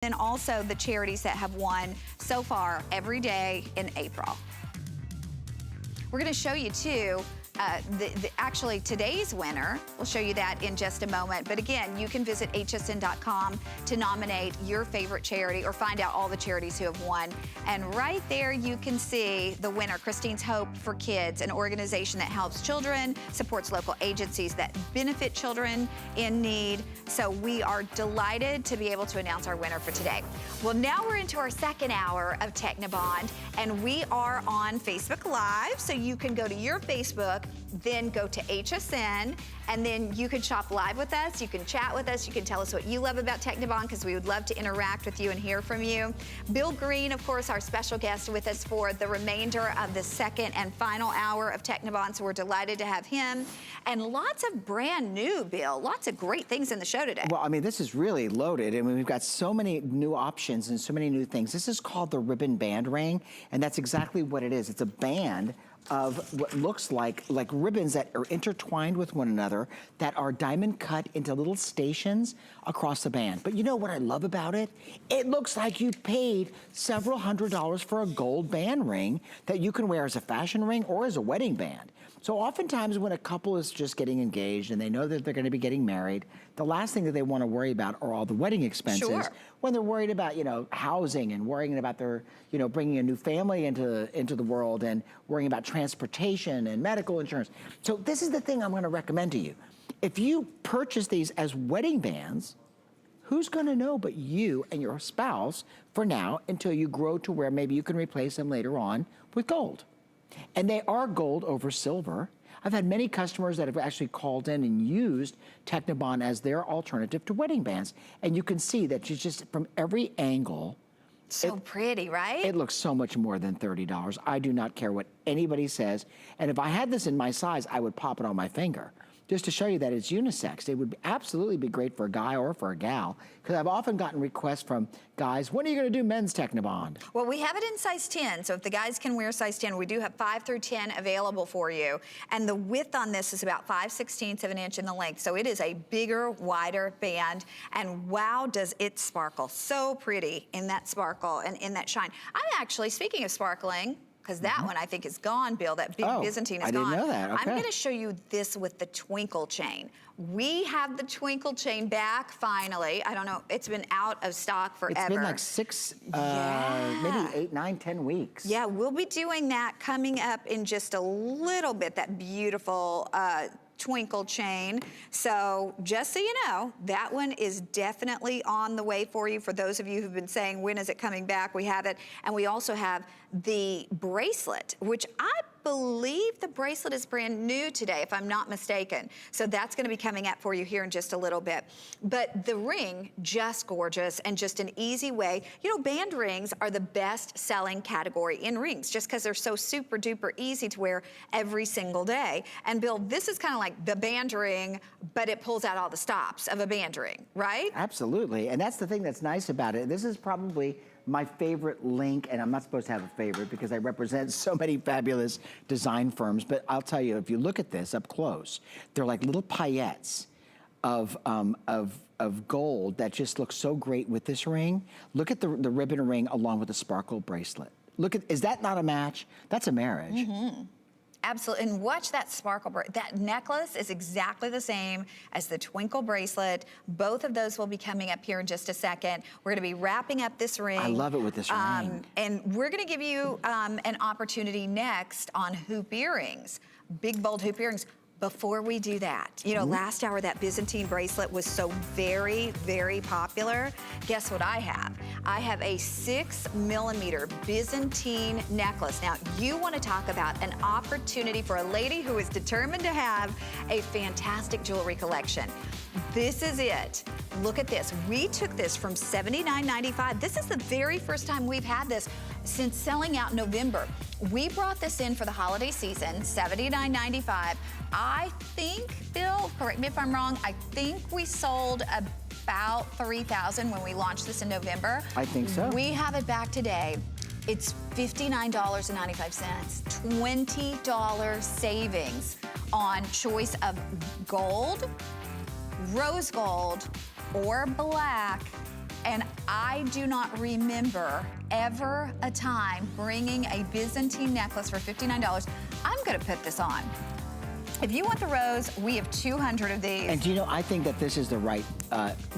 And also the charities that have won so far every day in April. We're going to show you too, actually today's winner. We'll show you that in just a moment. But again, you can visit hsn.com to nominate your favorite charity or find out all the charities who have won. And right there you can see the winner, Christine's Hope for Kids, an organization that helps children, supports local agencies that benefit children in need. So we are delighted to be able to announce our winner for today. Well, now we're into our second hour of Technibonde, and we are on Facebook Live. So you can go to your Facebook, then go to HSN, and then you can shop live with us. You can chat with us. You can tell us what you love about Technibonde, because we would love to interact with you and hear from you. Bill Green, of course, our special guest with us for the remainder of the second and final hour of Technibonde, so we're delighted to have him. And lots of brand new, Bill, lots of great things in the show today. Well, I mean, this is really loaded. I mean, we've got so many new options and so many new things. This is called the ribbon band ring, and that's exactly what it is. It's a band of what looks like ribbons that are intertwined with one another that are diamond cut into little stations across the band. But you know what I love about it? It looks like you paid several $100s for a gold band ring that you can wear as a fashion ring or as a wedding band. So oftentimes when a couple is just getting engaged and they know that they're going to be getting married, the last thing that they want to worry about are all the wedding expenses. Sure. When they're worried about, you know, housing and worrying about their, you know, bringing a new family into the world and worrying about transportation and medical insurance. So this is the thing I'm going to recommend to you. If you purchase these as wedding bands, who's going to know but you and your spouse for now until you grow to where maybe you can replace them later on with gold. And they are gold over silver. I've had many customers that have actually called in and used Technibonde as their alternative to wedding bands. And you can see that it's just from every angle. So pretty, right? It looks so much more than $30. I do not care what anybody says. And if I had this in my size, I would pop it on my finger, just to show you that it's unisex. It would absolutely be great for a guy or for a gal, because I've often gotten requests from guys, when are you gonna do men's Technibonde? Well, we have it in size 10, so if the guys can wear size 10, we do have 5 through 10 available for you. And the width on this is about 5/16 of an inch in the length, so it is a bigger, wider band, and wow, does it sparkle. So pretty in that sparkle and in that shine. I'm actually, speaking of sparkling, because that one I think is gone, Bill. That big Byzantine is gone. I didn't know that. Okay. I'm going to show you this with the Twinkle chain. We have the Twinkle chain back finally. I don't know, it's been out of stock forever. It's been like 6, maybe 8, 9, 10 weeks. Yeah, we'll be doing that coming up in just a little bit, that beautiful Twinkle chain. So just so you know, that one is definitely on the way for you. For those of you who've been saying, when is it coming back? We have it. And we also have the bracelet, which I believe the bracelet is brand new today, if I'm not mistaken. So that's gonna be coming up for you here in just a little bit. But the ring, just gorgeous and just an easy way. You know, band rings are the best selling category in rings, just because they're so super duper easy to wear every single day. And Bill, this is kind of like the band ring, but it pulls out all the stops of a band ring, right? Absolutely, and that's the thing that's nice about it. This is probably my favorite link, and I'm not supposed to have a favorite because I represent so many fabulous design firms, but I'll tell you, if you look at this up close, they're like little paillettes of gold that just look so great with this ring. Look at the ribbon ring along with the sparkle bracelet. Look at, is that not a match? That's a marriage. Mm-hmm. Absolutely, and watch that sparkle. That necklace is exactly the same as the Twinkle bracelet. Both of those will be coming up here in just a second. We're gonna be wrapping up this ring. I love it with this ring. And we're gonna give you an opportunity next on hoop earrings, big bold hoop earrings. Before we do that, you know, last hour that Byzantine bracelet was so very, very popular. Guess what I have? I have a 6mm Byzantine necklace. Now, you want to talk about an opportunity for a lady who is determined to have a fantastic jewelry collection. This is it. Look at this. We took this from $79.95. This is the very first time we've had this since selling out November. We brought this in for the holiday season, $79.95. I think, Bill, correct me if I'm wrong, I think we sold about 3,000 when we launched this in November. I think so. We have it back today. It's $59.95, $20 savings on choice of gold, rose gold, or black, And I do not remember ever a time bringing a Byzantine necklace for $59. I'm gonna put this on. If you want the rose, we have 200 of these. And do you know, I think that this is the right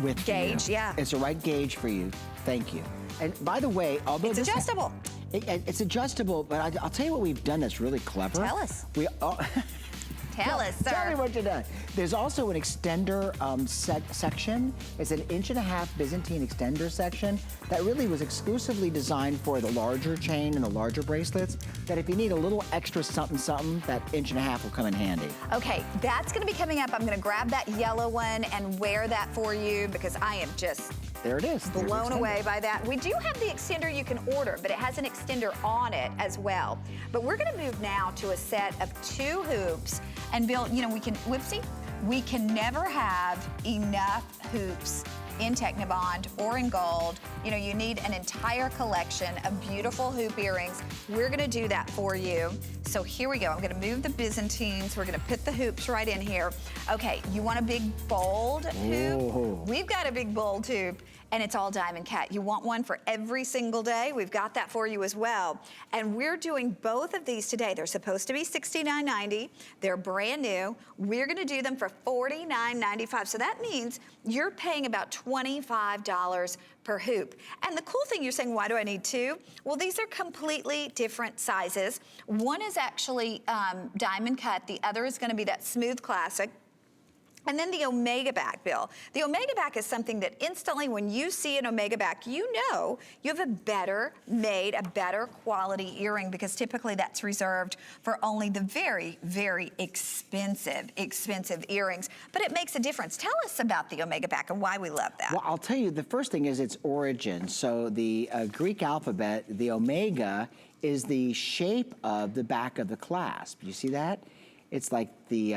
width Gauge, for you. yeah. It's the right gauge for you. Thank you. And by the way, although it's adjustable. It's adjustable, but I'll tell you what we've done that's really clever. Tell us. Tell us, sir. Tell me what you've done. There's also an extender section. It's an 1.5" Byzantine extender section that really was exclusively designed for the larger chain and the larger bracelets, that if you need a little extra something, that 1.5" will come in handy. Okay, that's gonna be coming up. I'm gonna grab that yellow one and wear that for you because I am just there it is. blown away by that. We do have the extender you can order, but it has an extender on it as well. But we're gonna move now to a set of 2 hoops. And Bill, you know, we can never have enough hoops in Technibond or in gold. You know, you need an entire collection of beautiful hoop earrings. We're gonna do that for you. So here we go. I'm gonna move the Byzantines. We're gonna put the hoops right in here. Okay, you want a big bold hoop? Whoa. We've got a big bold hoop. And it's all diamond cut. You want one for every single day? We've got that for you as well. And we're doing both of these today. They're supposed to be $69.90. They're brand new. We're gonna do them for $49.95. So that means you're paying about $25 per hoop. And the cool thing, you're saying, why do I need 2? Well, these are completely different sizes. One is actually diamond cut. The other is gonna be that smooth classic. And then the Omega back, Bill. The Omega back is something that instantly when you see an Omega back, you know you have a better made, a better quality earring because typically that's reserved for only the very, very expensive earrings. But it makes a difference. Tell us about the Omega back and why we love that. Well, I'll tell you, the first thing is its origin. So the Greek alphabet, the Omega, is the shape of the back of the clasp. You see that? It's like the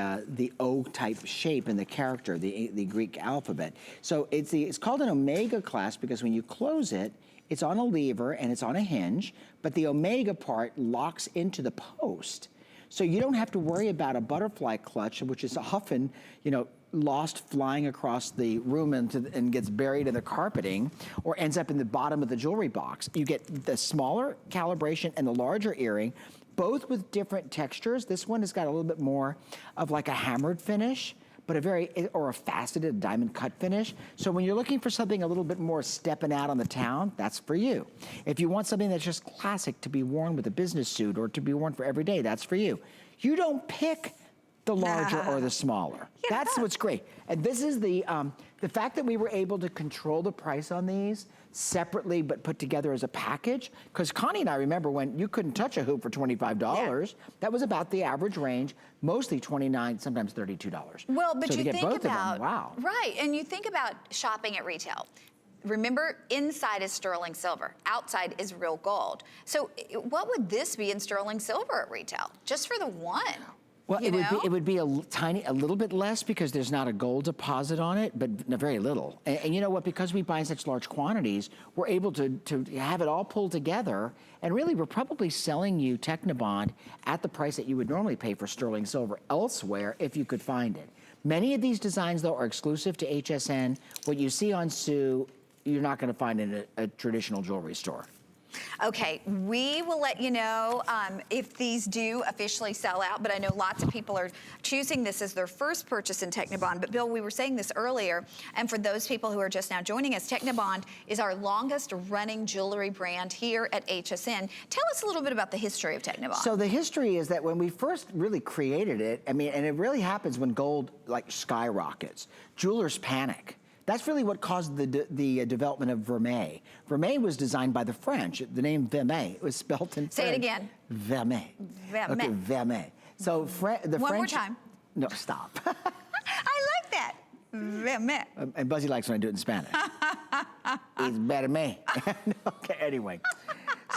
O-type shape in the character, the Greek alphabet. So it's called an Omega clasp because when you close it, it's on a lever and it's on a hinge, but the Omega part locks into the post. So you don't have to worry about a butterfly clutch, which is often, you know, lost flying across the room and gets buried in the carpeting or ends up in the bottom of the jewelry box. You get the smaller calibration and the larger earring, both with different textures. This one has got a little bit more of like a hammered finish, but or a faceted diamond cut finish. So when you're looking for something a little bit more stepping out on the town, that's for you. If you want something that's just classic to be worn with a business suit or to be worn for every day, that's for you. You don't pick the larger or the smaller. Yeah. That's what's great. And this is the fact that we were able to control the price on these separately but put together as a package, because Connie and I remember when you couldn't touch a hoop for $25, that was about the average range, mostly $29, sometimes $32. Well, but so you to get think both about, of them, wow. Right, and you think about shopping at retail. Remember, inside is sterling silver, outside is real gold. So what would this be in sterling silver at retail, just for the one? Well, it would be a little bit less because there's not a gold deposit on it, but very little. And you know what? Because we buy in such large quantities, we're able to have it all pulled together. And really, we're probably selling you Technibond at the price that you would normally pay for sterling silver elsewhere if you could find it. Many of these designs, though, are exclusive to HSN. What you see on Sue, you're not going to find in a traditional jewelry store. Okay, we will let you know if these do officially sell out, but I know lots of people are choosing this as their first purchase in Technibond. But Bill, we were saying this earlier, and for those people who are just now joining us, Technibond is our longest running jewelry brand here at HSN. Tell us a little bit about the history of Technibond. So the history is that when we first really created it, I mean, and it really happens when gold like skyrockets, jewelers panic. That's really what caused the development of vermeil. Vermeil was designed by the French. The name vermeil was spelled in French. Say it again. Vermeil. Vermeil. Okay, vermeil. So the French... One more time. No, stop. I like that. Vermeil. And Buzzy likes when I do it in Spanish. It's vermeil. Okay, anyway.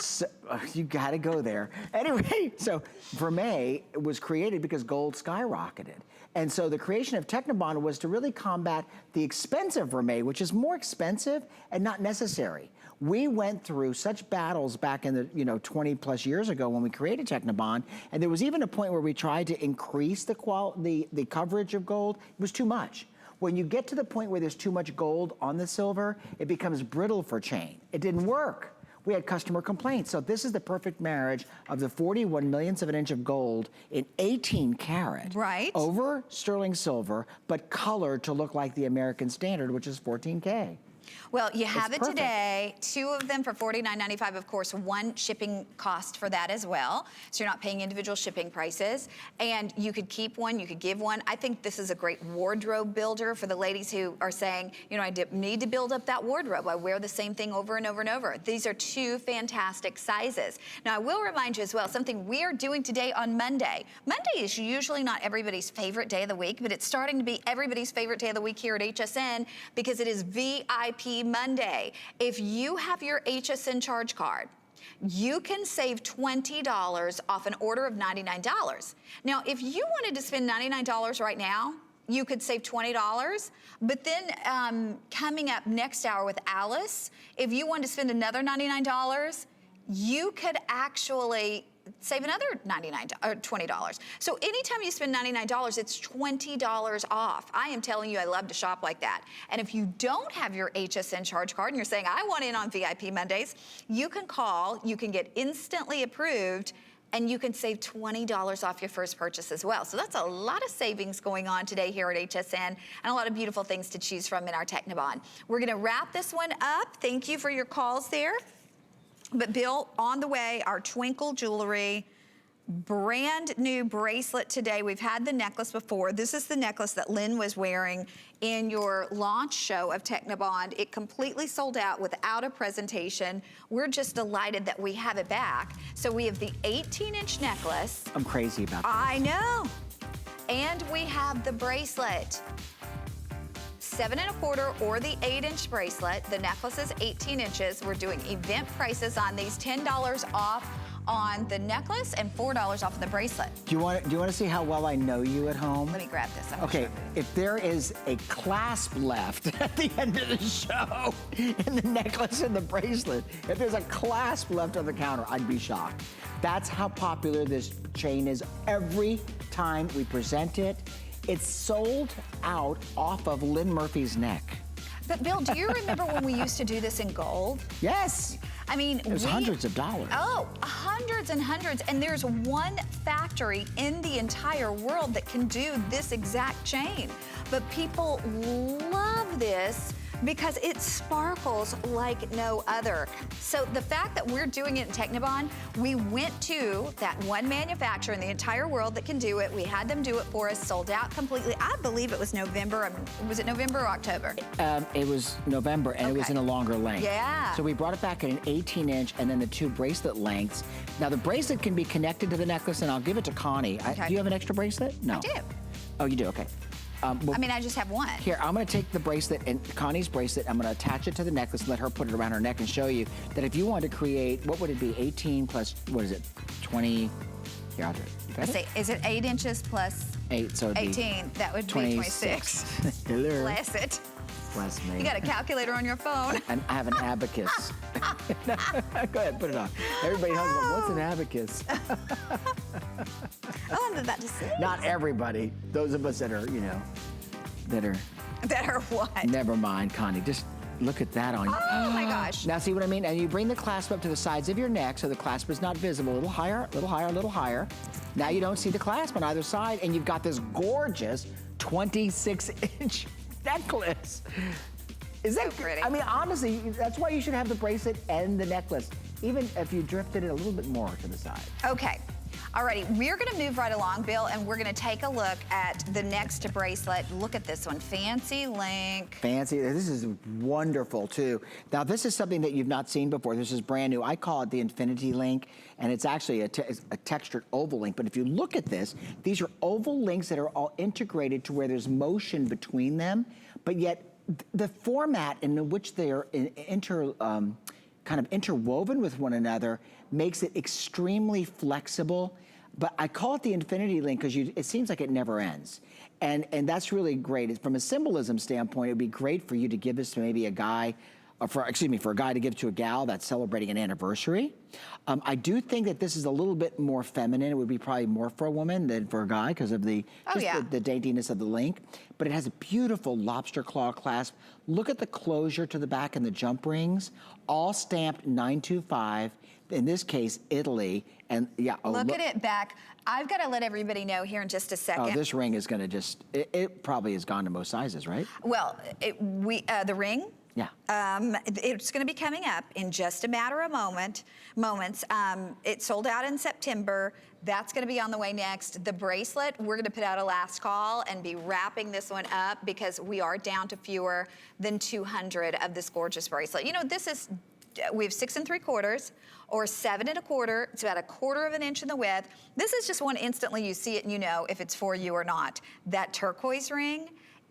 So, you gotta go there. Anyway, so vermeil was created because gold skyrocketed. And so the creation of Technibond was to really combat the expensive vermeil, which is more expensive and not necessary. We went through such battles back in the 20 plus years ago when we created Technibond, and there was even a point where we tried to increase the coverage of gold. It was too much. When you get to the point where there's too much gold on the silver, it becomes brittle for chain. It didn't work. We had customer complaints. So this is the perfect marriage of the 41 millionths of an inch of gold in 18 karat. Right. Over sterling silver, but colored to look like the American standard, which is 14K. Well, you have It's it perfect. today, 2 of them for $49.95, of course, 1 shipping cost for that as well. So you're not paying individual shipping prices. And you could keep one, you could give one. I think this is a great wardrobe builder for the ladies who are saying, you know, I need to build up that wardrobe. I wear the same thing over and over and over. These are 2 fantastic sizes. Now, I will remind you as well, something we are doing today on Monday. Monday is usually not everybody's favorite day of the week, but it's starting to be everybody's favorite day of the week here at HSN because it is VIP Monday. If you have your HSN charge card, you can save $20 off an order of $99. Now, if you wanted to spend $99 right now, you could save $20, but then coming up next hour with Alice, if you wanted to spend another $99, you could actually save another $20. So anytime you spend $99, it's $20 off. I am telling you, I love to shop like that. And if you don't have your HSN charge card and you're saying, I want in on VIP Mondays, you can call, you can get instantly approved, and you can save $20 off your first purchase as well. So that's a lot of savings going on today here at HSN and a lot of beautiful things to choose from in our Technibonde. We're gonna wrap this one up. Thank you for your calls there. But Bill, on the way, our Twinkle jewelry, brand new bracelet today. We've had the necklace before. This is the necklace that Lynn was wearing in your launch show of Technibonde. It completely sold out without a presentation. We're just delighted that we have it back. So we have the 18-inch necklace. I'm crazy about that. I know. And we have the bracelet. 7 1/4 or the 8-inch bracelet. The necklace is 18 inches. We're doing event prices on these, $10 off on the necklace and $4 off of the bracelet. Do you want to see how well I know you at home? Let me grab this. Okay, if there is a clasp left at the end of the show in the necklace and the bracelet, if there's a clasp left on the counter, I'd be shocked. That's how popular this chain is. Every time we present it, it's sold out off of Lynn Murphy's neck. But Bill, do you remember when we used to do this in gold? Yes. I mean, it was hundreds of dollars. Oh, hundreds and hundreds. And there's one factory in the entire world that can do this exact chain. But people love this because it sparkles like no other. So the fact that we're doing it in Technibonde, we went to that one manufacturer in the entire world that can do it. We had them do it for us, sold out completely. I believe it was November. Was it November or October? It was November, and it was in a longer length. Yeah. So we brought it back at an 18-inch and then the 2 bracelet lengths. Now the bracelet can be connected to the necklace, and I'll give it to Connie. Okay. Do you have an extra bracelet? No. I do. Oh, you do, okay. I mean, I just have one. Here, I'm gonna take the bracelet and Connie's bracelet, I'm gonna attach it to the necklace and let her put it around her neck and show you that if you want to create, what would it be, 18 plus, what is it, 20, here, I'll do it. Let's see, is it 8 inches plus 8, so it'd be 18? That would be 26. Hello. Bless it. Bless me. You got a calculator on your phone. And I have an abacus. Go ahead, put it on. Everybody knows, what's an abacus? Oh, I'm about to say. Not everybody. Those of us that are, you know, that are what? Never mind, Connie. Just look at that on you. Oh my gosh. Now see what I mean? And you bring the clasp up to the sides of your neck so the clasp is not visible. A little higher, a little higher, a little higher. Now you don't see the clasp on either side, and you've got this gorgeous 26-inch necklace. Is that so pretty? I mean, honestly, that's why you should have the bracelet and the necklace, even if you drifted it a little bit more to the side. Okay. Alrighty, we're gonna move right along, Bill, and we're gonna take a look at the next bracelet. Look at this one, fancy link. Fancy, this is wonderful too. Now this is something that you've not seen before. This is brand new. I call it the infinity link, and it's actually a textured oval link. But if you look at this, these are oval links that are all integrated to where there's motion between them, but yet the format in which they are kind of interwoven with one another makes it extremely flexible. But I call it the infinity link because it seems like it never ends. And that's really great. From a symbolism standpoint, it'd be great for you to give this to maybe a guy for a guy to give to a gal that's celebrating an anniversary. I do think that this is a little bit more feminine. It would be probably more for a woman than for a guy because of the daintiness of the link. But it has a beautiful lobster claw clasp. Look at the closure to the back and the jump rings, all stamped 925. In this case, Italy. And yeah, look at it back. I've got to let everybody know here in just a second. Oh, this ring is going to just, it probably has gone to most sizes, right? Well, the ring, yeah. It's going to be coming up in just a matter of moments. It sold out in September. That's going to be on the way next. The bracelet, we're going to put out a last call and be wrapping this one up because we are down to fewer than 200 of this gorgeous bracelet. You know, this is, we have 6 3/4 or 7 1/4. It's about 1/4 of an inch in the width. This is just one instantly you see it and you know if it's for you or not. That turquoise ring,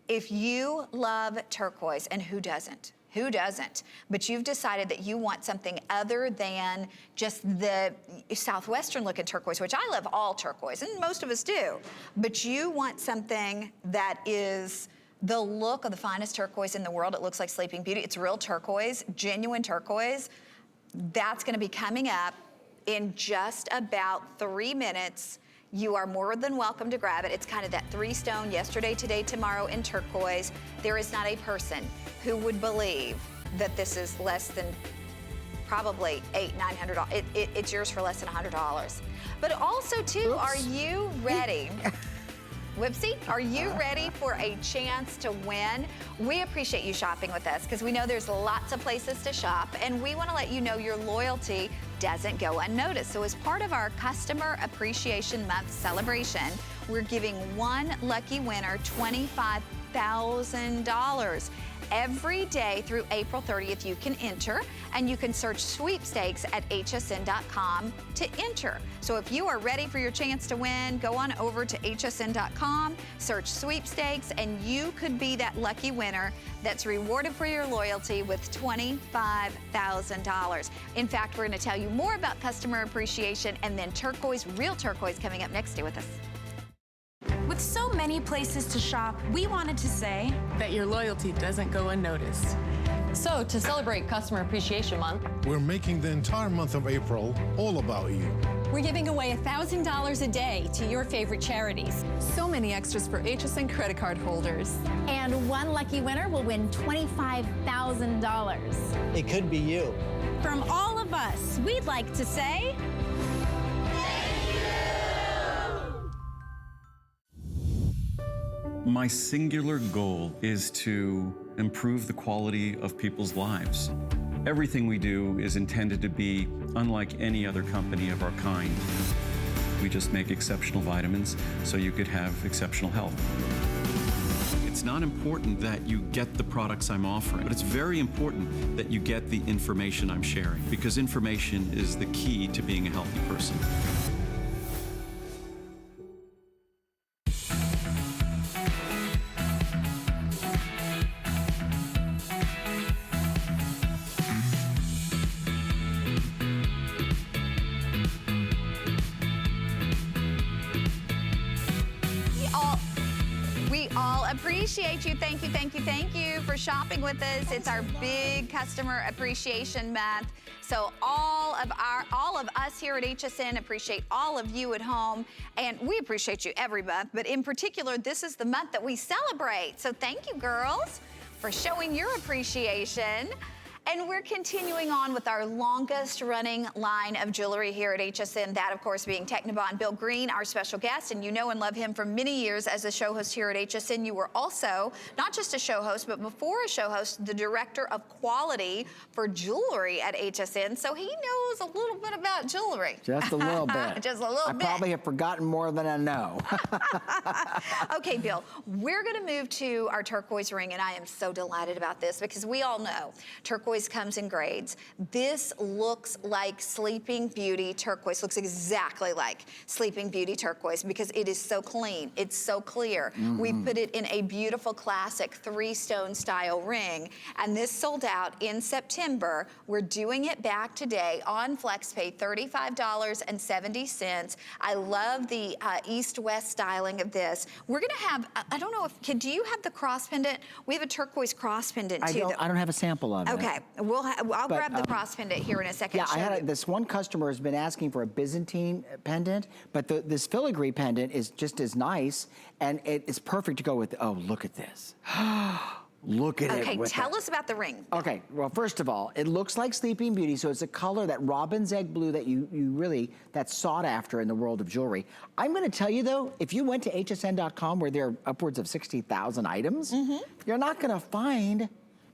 if you love turquoise, and who doesn't? Who doesn't? But you've decided that you want something other than just the southwestern looking turquoise, which I love all turquoise, and most of us do. But you want something that is the look of the finest turquoise in the world. It looks like Sleeping Beauty. It's real turquoise, genuine turquoise. That's gonna be coming up in just about 3 minutes. You are more than welcome to grab it. It's kind of that 3-stone, yesterday, today, tomorrow in turquoise. There is not a person who would believe that this is less than probably $800–900. It's yours for less than $100. But also too, Oops. Are you ready? Whoopsie, are you ready for a chance to win? We appreciate you shopping with us because we know there's lots of places to shop, and we want to let you know your loyalty doesn't go unnoticed. So as part of our Customer Appreciation Month celebration, we're giving one lucky winner $25,000. Every day through April 30th, you can enter, and you can search sweepstakes at hsn.com to enter. So if you are ready for your chance to win, go on over to hsn.com, search sweepstakes, and you could be that lucky winner that's rewarded for your loyalty with $25,000. In fact, we're going to tell you more about customer appreciation and then turquoise, real turquoise, coming up next. Stay with us. With so many places to shop, we wanted to say that your loyalty doesn't go unnoticed. So, to celebrate Customer Appreciation Month, we're making the entire month of April all about you. We're giving away $1,000 a day to your favorite charities. So many extras for HSN credit card holders. And one lucky winner will win $25,000. It could be you. From all of us, we'd like to say... My singular goal is to improve the quality of people's lives. Everything we do is intended to be unlike any other company of our kind. We just make exceptional vitamins so you could have exceptional health. It's not important that you get the products I'm offering, but it's very important that you get the information I'm sharing, because information is the key to being a healthy person. Appreciate you. Thank you, thank you, thank you for shopping with us. It's our big Customer Appreciation Month. So all of us here at HSN appreciate all of you at home, and we appreciate you every month, but in particular, this is the month that we celebrate. So thank you, girls, for showing your appreciation. And we're continuing on with our longest running line of jewelry here at HSN, that of course being Technibond. Bill Green, our special guest, and you know and love him for many years as a show host here at HSN. You were also, not just a show host, but before a show host, the Director of Quality for Jewelry at HSN. So he knows a little bit about jewelry. Just a little bit. Just a little bit. I probably have forgotten more than I know. Okay, Bill, we're gonna move to our turquoise ring, and I am so delighted about this because we all know turquoise comes in grades. This looks like Sleeping Beauty turquoise, looks exactly like Sleeping Beauty turquoise because it is so clean, it's so clear. We put it in a beautiful classic 3-stone style ring, and this sold out in September. We're doing it back today on FlexPay, $35.70. I love the east-west styling of this. We're gonna have, I don't know if, do you have the cross pendant? We have a turquoise cross pendant too. I don't have a sample of it. Okay, I'll grab the cross pendant here in a second. Yeah, I had this one customer has been asking for a Byzantine pendant, but this filigree pendant is just as nice, and it is perfect to go with. Oh, look at this. Look at it. Okay, tell us about the ring. Okay, well, first of all, it looks like Sleeping Beauty, so it's a color, that robin's egg blue that you really, that's sought after in the world of jewelry. I'm gonna tell you though, if you went to hsn.com where there are upwards of 60,000 items, you're not gonna find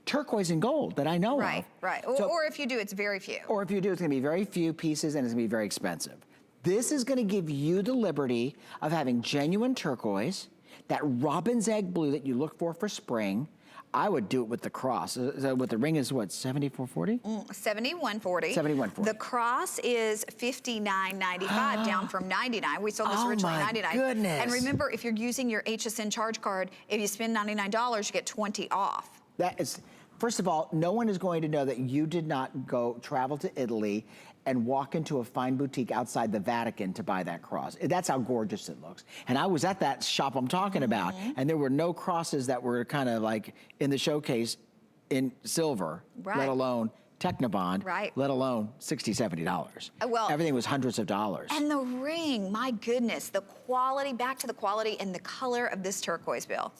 turquoise and gold that I know of. Right. So, or if you do, it's very few. Or if you do, it's gonna be very few pieces and it's gonna be very expensive. This is gonna give you the liberty of having genuine turquoise, that robin's egg blue that you look for spring. I would do it with the cross. So with the ring is what, 74.40? 71.40. 71.40. The cross is $59.95, down from $99. We sold this originally $99. Oh my goodness. And remember, if you're using your HSN charge card, if you spend $99, you get 20 off. That is, first of all, no one is going to know that you did not go travel to Italy and walk into a fine boutique outside the Vatican to buy that cross. That's how gorgeous it looks. And I was at that shop I'm talking about, and there were no crosses that were kind of like in the showcase in silver, let alone Technibonde, let alone $60, $70. Well, everything was hundreds of dollars. And the ring, my goodness, the quality, back to the quality and the color of this turquoise, Bill.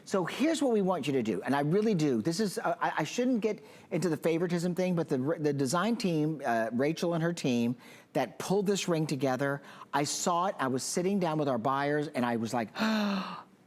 So here's what we want you to do, and I really do. This is, I shouldn't get into the favoritism thing, but the design team, Rachel and her team, that pulled this ring together, I saw it, I was sitting down with our buyers, and I was like,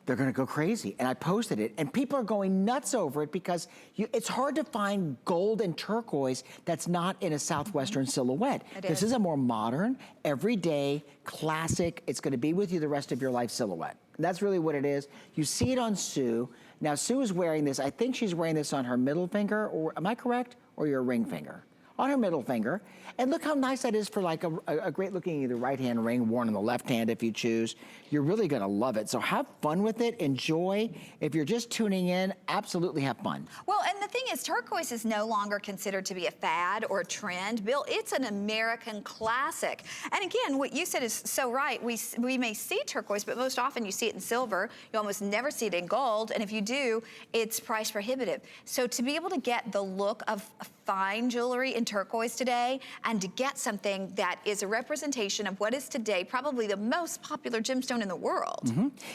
they're gonna go crazy. And I posted it, and people are going nuts over it because it's hard to find gold and turquoise that's not in a Southwestern silhouette. This is a more modern, everyday, classic, it's gonna be with you the rest of your life silhouette. That's really what it is. You see it on Sue. Now Sue is wearing this, I think she's wearing this on her middle finger, or am I correct? Or your ring finger? On her middle finger. And look how nice that is for like a great looking either right hand ring worn on the left hand if you choose. You're really gonna love it. So have fun with it, enjoy. If you're just tuning in, absolutely have fun. Well, and the thing is, turquoise is no longer considered to be a fad or a trend. Bill, it's an American classic. And again, what you said is so right. We may see turquoise, but most often you see it in silver. You almost never see it in gold. And if you do, it's price prohibitive. So to be able to get the look of fine jewelry in turquoise today, and to get something that is a representation of what is today probably the most popular gemstone in the world.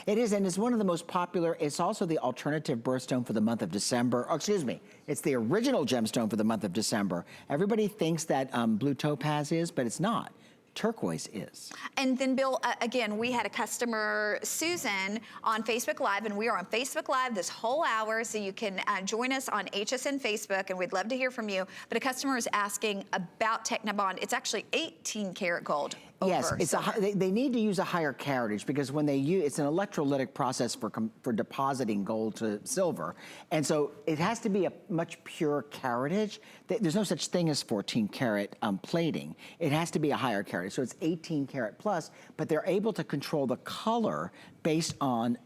It is, and it's one of the most popular. It's also the alternative birthstone for the month of December. Oh, excuse me, it's the original gemstone for the month of December. Everybody thinks that blue topaz is, but it's not. Turquoise is. And then Bill, again, we had a customer, Susan, on Facebook Live, and we are on Facebook Live this whole hour, so you can join us on HSN Facebook, and we'd love to hear from you. But a customer is asking about Technibonde. It's actually 18 karat gold. Yes, it's they need to use a higher caratage because when they use, it's an electrolytic process for depositing gold to silver. And so it has to be a much purer caratage. There's no such thing as 14 karat plating. It has to be a higher caratage. So it's 18 karat plus, but they're able to control the color based on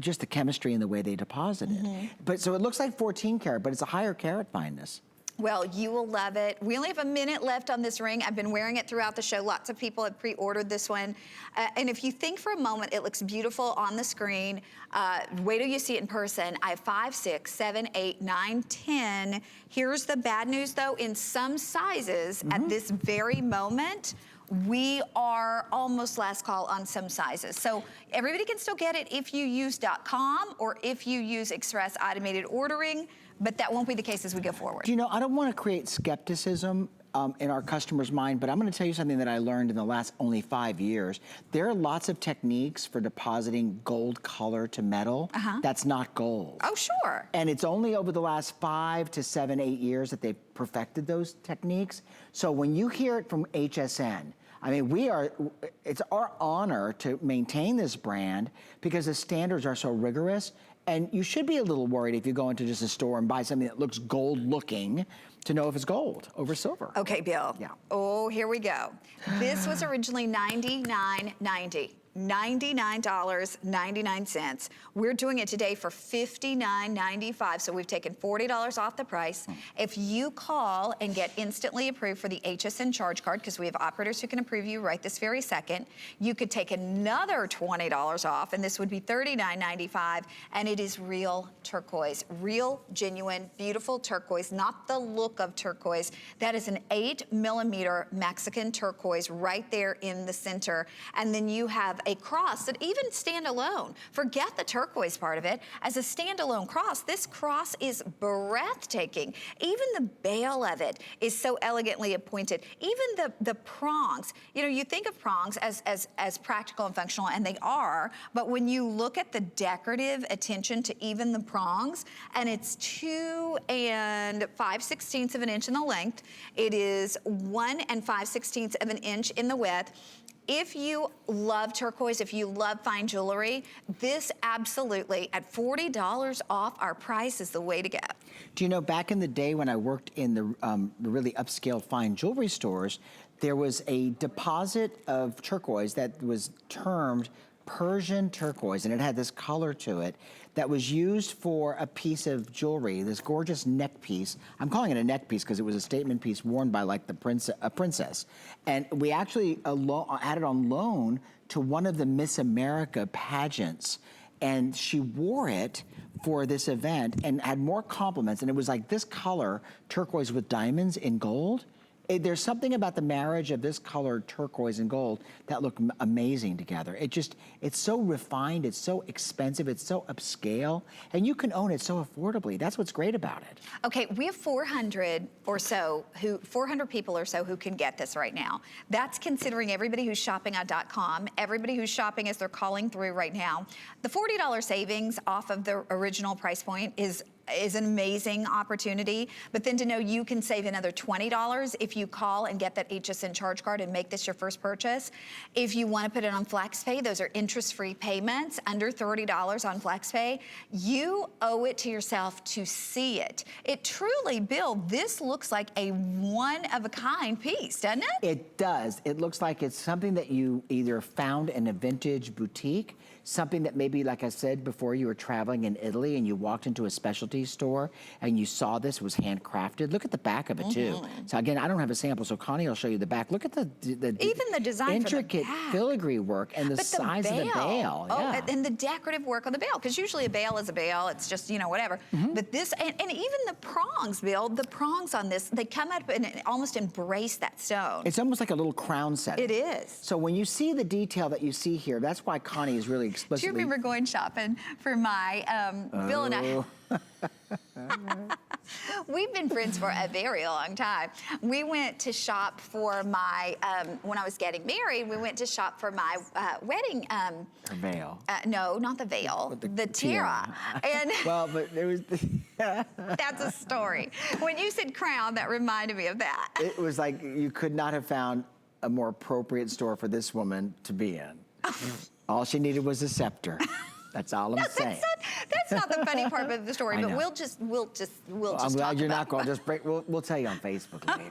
just the chemistry and the way they deposit it. But so it looks like 14 karat, but it's a higher carat fineness. Well, you will love it. We only have a minute left on this ring. I've been wearing it throughout the show. Lots of people have pre-ordered this one. And if you think for a moment, it looks beautiful on the screen. Wait till you see it in person. I have 5, 6, 7, 8, 9, 10. Here's the bad news though. In some sizes, at this very moment, we are almost last call on some sizes. So everybody can still get it if you use .com or if you use express automated ordering, but that won't be the case as we go forward. Do you know, I don't want to create skepticism in our customer's mind, but I'm going to tell you something that I learned in the last only 5 years. There are lots of techniques for depositing gold color to metal that's not gold. Oh, sure. And it's only over the last 5 to 7, 8 years that they've perfected those techniques. So when you hear it from HSN, I mean, it's our honor to maintain this brand because the standards are so rigorous. And you should be a little worried if you go into just a store and buy something that looks gold looking to know if it's gold over silver. Okay, Bill. Yeah. Oh, here we go. This was originally $99.90. $99.99. We're doing it today for $59.95, so we've taken $40 off the price. If you call and get instantly approved for the HSN charge card, because we have operators who can approve you right this very second, you could take another $20 off, and this would be $39.95, and it is real turquoise, real, genuine, beautiful turquoise, not the look of turquoise. That is an 8mm Mexican turquoise right there in the center, and then you have a cross that even standalone, forget the turquoise part of it, as a standalone cross, this cross is breathtaking. Even the bail of it is so elegantly appointed. Even the prongs, you know, you think of prongs as practical and functional, and they are, but when you look at the decorative attention to even the prongs, and it's 2 5/16 of an inch in the length, it is 1 5/16 of an inch in the width. If you love turquoise, if you love fine jewelry, this absolutely, at $40 off our price, is the way to go. Do you know, back in the day when I worked in the really upscale fine jewelry stores, there was a deposit of turquoise that was termed Persian turquoise, and it had this color to it that was used for a piece of jewelry, this gorgeous neck piece. I'm calling it a neck piece because it was a statement piece worn by like a princess. And we actually had it on loan to one of the Miss America pageants, and she wore it for this event and had more compliments, and it was like this color, turquoise with diamonds in gold. There's something about the marriage of this color, turquoise and gold, that look amazing together. It's so refined, it's so expensive, it's so upscale, and you can own it so affordably. That's what's great about it. Okay, we have 400 people or so who can get this right now. That's considering everybody who's shopping on .com, everybody who's shopping as they're calling through right now. The $40 savings off of the original price point is an amazing opportunity, but then to know you can save another $20 if you call and get that HSN charge card and make this your first purchase. If you want to put it on FlexPay, those are interest-free payments, under $30 on FlexPay. You owe it to yourself to see it. It truly, Bill, this looks like a one-of-a-kind piece, doesn't it? It does. It looks like it's something that you either found in a vintage boutique, something that maybe, like I said before, you were traveling in Italy and you walked into a specialty store and you saw this was handcrafted. Look at the back of it too. So again, I don't have a sample, so Connie will show you the back. Look at the even the design intricate for the back. Filigree work and the size of the bail. Oh, yeah. And the decorative work on the bail, because usually a bail is a bail. It's just, you know, whatever. But this, and even the prongs, Bill, the prongs on this, they come up and almost embrace that stone. It's almost like a little crown set. It is. So when you see the detail that you see here, that's why Connie is really explicitly. Do you remember going shopping for my, Bill and I? We've been friends for a very long time. We went to shop for my, when I was getting married, we went to shop for my wedding. Her veil. No, not the veil, the tiara. And well, but there was. That's a story. When you said crown, that reminded me of that. It was like you could not have found a more appropriate store for this woman to be in. All she needed was a scepter. That's all I'm saying. That's not the funny part of the story, but we'll just I'm glad you're not going to just break. We'll tell you on Facebook later.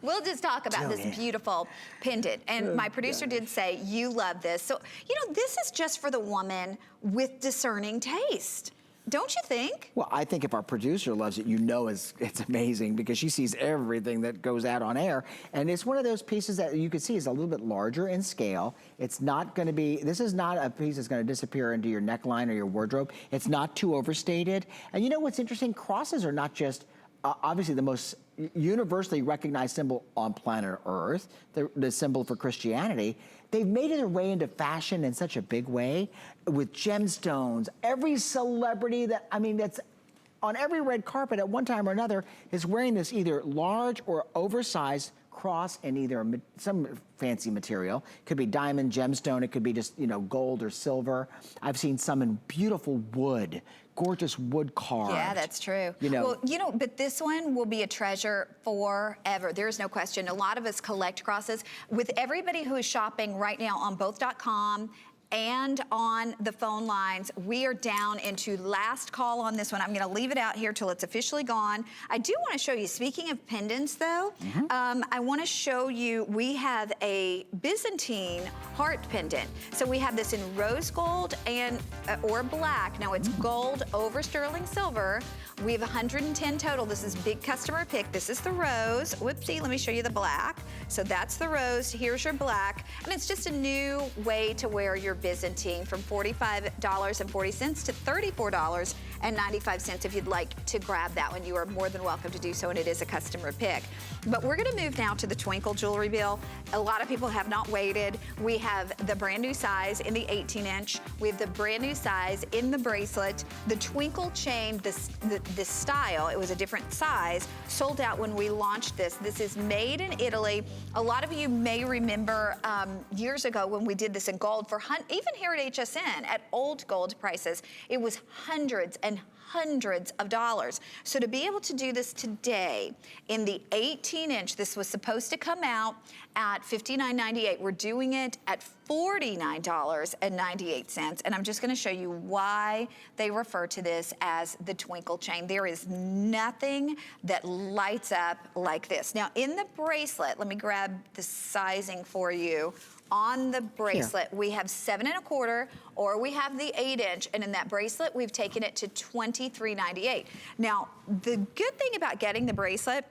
We'll just talk about this beautiful pendant. And my producer did say, you love this. So, you know, this is just for the woman with discerning taste. Don't you think? Well, I think if our producer loves it, you know it's amazing because she sees everything that goes out on air. And it's one of those pieces that you can see is a little bit larger in scale. It's not going to be, this is not a piece that's going to disappear into your neckline or your wardrobe. It's not too overstated. And you know what's interesting? Crosses are not just obviously the most universally recognized symbol on planet Earth, the symbol for Christianity. They've made their way into fashion in such a big way with gemstones. Every celebrity that's on every red carpet at one time or another is wearing this either large or oversized cross in either some fancy material. It could be diamond, gemstone. It could be just, you know, gold or silver. I've seen some in beautiful wood, gorgeous wood carved. Yeah, that's true. You know, well, you know, but this one will be a treasure forever. There's no question. A lot of us collect crosses. With everybody who is shopping right now on both .com and on the phone lines. We are down into last call on this one. I'm gonna leave it out here till it's officially gone. I do wanna show you, speaking of pendants though, I wanna show you, we have a Byzantine heart pendant. So we have this in rose gold and or black. Now it's gold over sterling silver. We have 110 total. This is big customer pick. This is the rose. Whoopsie, let me show you the black. So that's the rose, here's your black. And it's just a new way to wear your Byzantine from $45.40 to $34.95 if you'd like to grab that one. You are more than welcome to do so, and it is a customer pick. But we're gonna move now to the Twinkle jewelry bill. A lot of people have not waited. We have the brand new size in the 18-inch. We have the brand new size in the bracelet. The Twinkle chain, this style, it was a different size, sold out when we launched this. This is made in Italy. A lot of you may remember years ago when we did this in gold for even here at HSN at old gold prices, it was hundreds and hundreds of dollars. So to be able to do this today in the 18-inch, this was supposed to come out at $59.98. We're doing it at $49.98. And I'm just gonna show you why they refer to this as the Twinkle chain. There is nothing that lights up like this. Now in the bracelet, let me grab the sizing for you. On the bracelet, we have 7 1/4, or we have the 8-inch, and in that bracelet, we've taken it to $23.98. Now, the good thing about getting the bracelet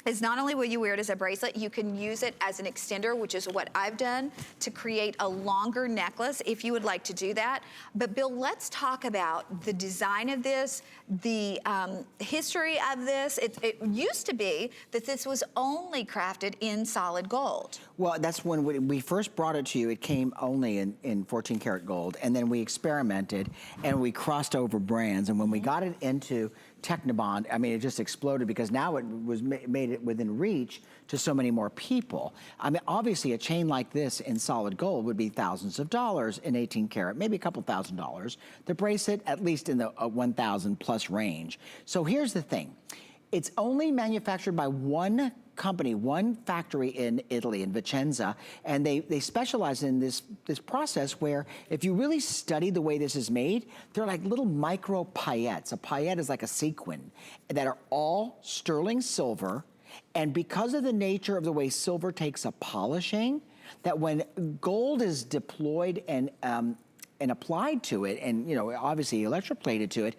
is not only will you wear it as a bracelet, you can use it as an extender, which is what I've done, to create a longer necklace if you would like to do that. But Bill, let's talk about the design of this, the history of this. It used to be that this was only crafted in solid gold. Well, that's when we first brought it to you, it came only in 14 karat gold, and then we experimented and we crossed over brands, and when we got it into Technibonde, I mean, it just exploded because now it was made it within reach to so many more people. I mean, obviously a chain like this in solid gold would be thousands of dollars in 18 karat, maybe a couple $1,000s. The bracelet, at least in the 1,000 plus range. So here's the thing. It's only manufactured by one company, one factory in Italy, in Vicenza, and they specialize in this process where if you really study the way this is made, they're like little micro paillettes. A paillette is like a sequin that are all sterling silver, and because of the nature of the way silver takes a polishing, that when gold is deployed and applied to it, and obviously electroplated to it,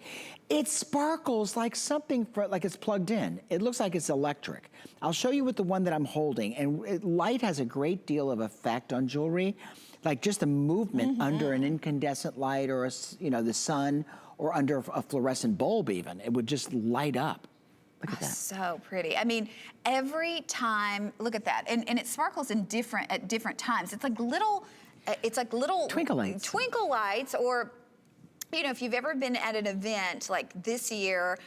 it sparkles like something like it's plugged in. It looks like it's electric. I'll show you with the one that I'm holding, and light has a great deal of effect on jewelry, like just the movement under an incandescent light or the sun, or under a fluorescent bulb even. It would just light up. Look at that. So pretty. I mean, every time, look at that, and it sparkles at different times. It's like little twinkle lights. Twinkle lights, or if you've ever been at an event like this year,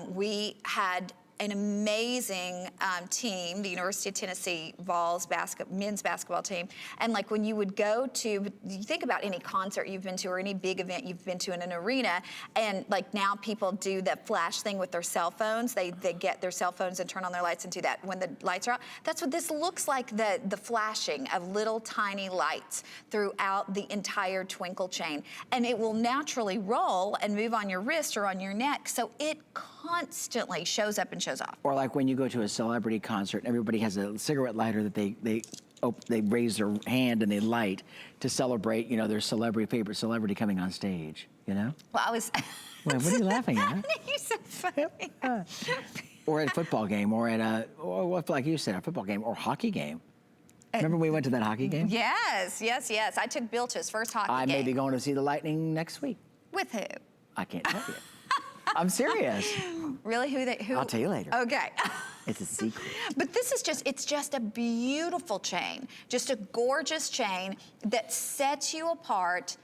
we had an amazing team, the University of Tennessee Vols men's basketball team. And like when you would go to, you think about any concert you've been to or any big event you've been to in an arena, and like now people do the flash thing with their cell phones. They get their cell phones and turn on their lights and do that when the lights are out. That's what this looks like, the flashing of little tiny lights throughout the entire Twinkle chain. And it will naturally roll and move on your wrist or on your neck. So it constantly shows up and shows off. Or like when you go to a celebrity concert and everybody has a cigarette lighter that they raise their hand and they light to celebrate, their favorite celebrity coming on stage, Well, I was... What are you laughing at? You're so funny. Or at a football game, or at like you said, a football game or hockey game. Remember we went to that hockey game? Yes. I took Bill to his first hockey game. I may be going to see the Lightning next week. With who? I can't tell you. I'm serious. Really? Who? I'll tell you later. Okay. It's a secret. But this is it's just a beautiful chain. Just a gorgeous chain that sets you apart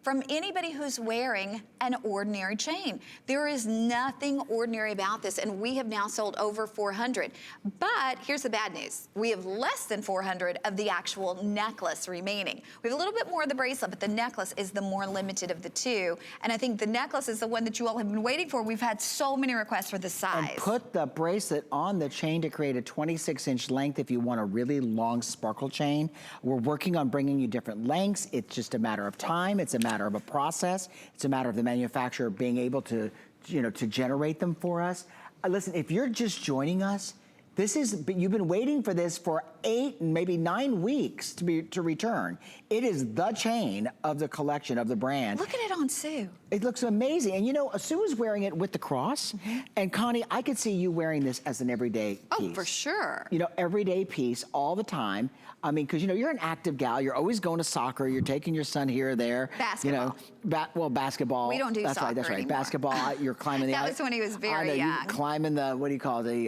from anybody who's wearing an ordinary chain. There is nothing ordinary about this, and we have now sold over 400. But here's the bad news. We have less than 400 of the actual necklace remaining. We have a little bit more of the bracelet, but the necklace is the more limited of the two. And I think the necklace is the one that you all have been waiting for. We've had so many requests for the size. And put the bracelet on the chain to create a 26-inch length if you want a really long sparkle chain. We're working on bringing you different lengths. It's just a matter of time. It's a matter of a process. It's a matter of the manufacturer being able to, you know, to generate them for us. Listen, if you're just joining us, you've been waiting for this for 8, maybe 9 weeks to return. It is the chain of the collection of the brand. Look at it on Sue. It looks amazing. And you know, Sue is wearing it with the cross. And Connie, I could see you wearing this as an everyday piece. Oh, for sure. You know, everyday piece all the time. I mean, because you know, you're an active gal. You're always going to soccer. You're taking your son here or there. Basketball. You know, well, basketball. We don't do that's soccer right, that's right. anymore. Basketball, you're climbing the... That was when he was very I know, young. You climbing the, what do you call it,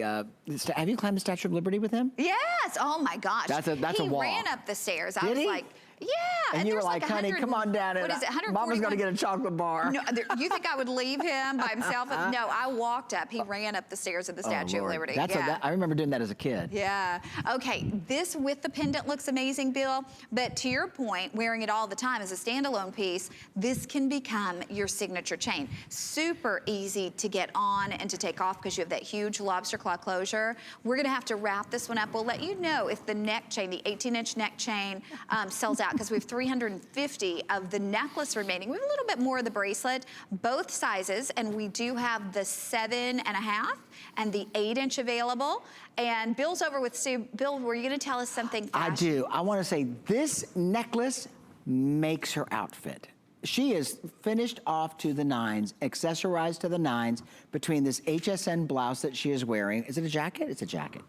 have you climbed the Statue of Liberty with him? Yes, oh my gosh. That's a wall. He ran up the stairs. I Did was he? like, yeah. And you were like, honey, 100 come on down. What is it, 141? Mama's going to get a chocolate bar. No, you think I would leave him by himself? No, I walked up. He ran up the stairs of the Statue of Liberty. I remember doing that as a kid. Yeah. Okay, this with the pendant looks amazing, Bill. But to your point, wearing it all the time as a standalone piece, this can become your signature chain. Super easy to get on and to take off because you have that huge lobster claw closure. We're going to have to wrap this one up. We'll let you know if the neck chain, the 18-inch neck chain, sells out because we have 350 of the necklace remaining. We have a little bit more of the bracelet, both sizes, and we do have the 7.5 and the 8-inch available. And Bill's over with Sue. Bill, were you going to tell us something fashion? I do. I want to say this necklace makes her outfit. She is finished off to the nines, accessorized to the nines between this HSN blouse that she is wearing. Is it a jacket? It's a jacket.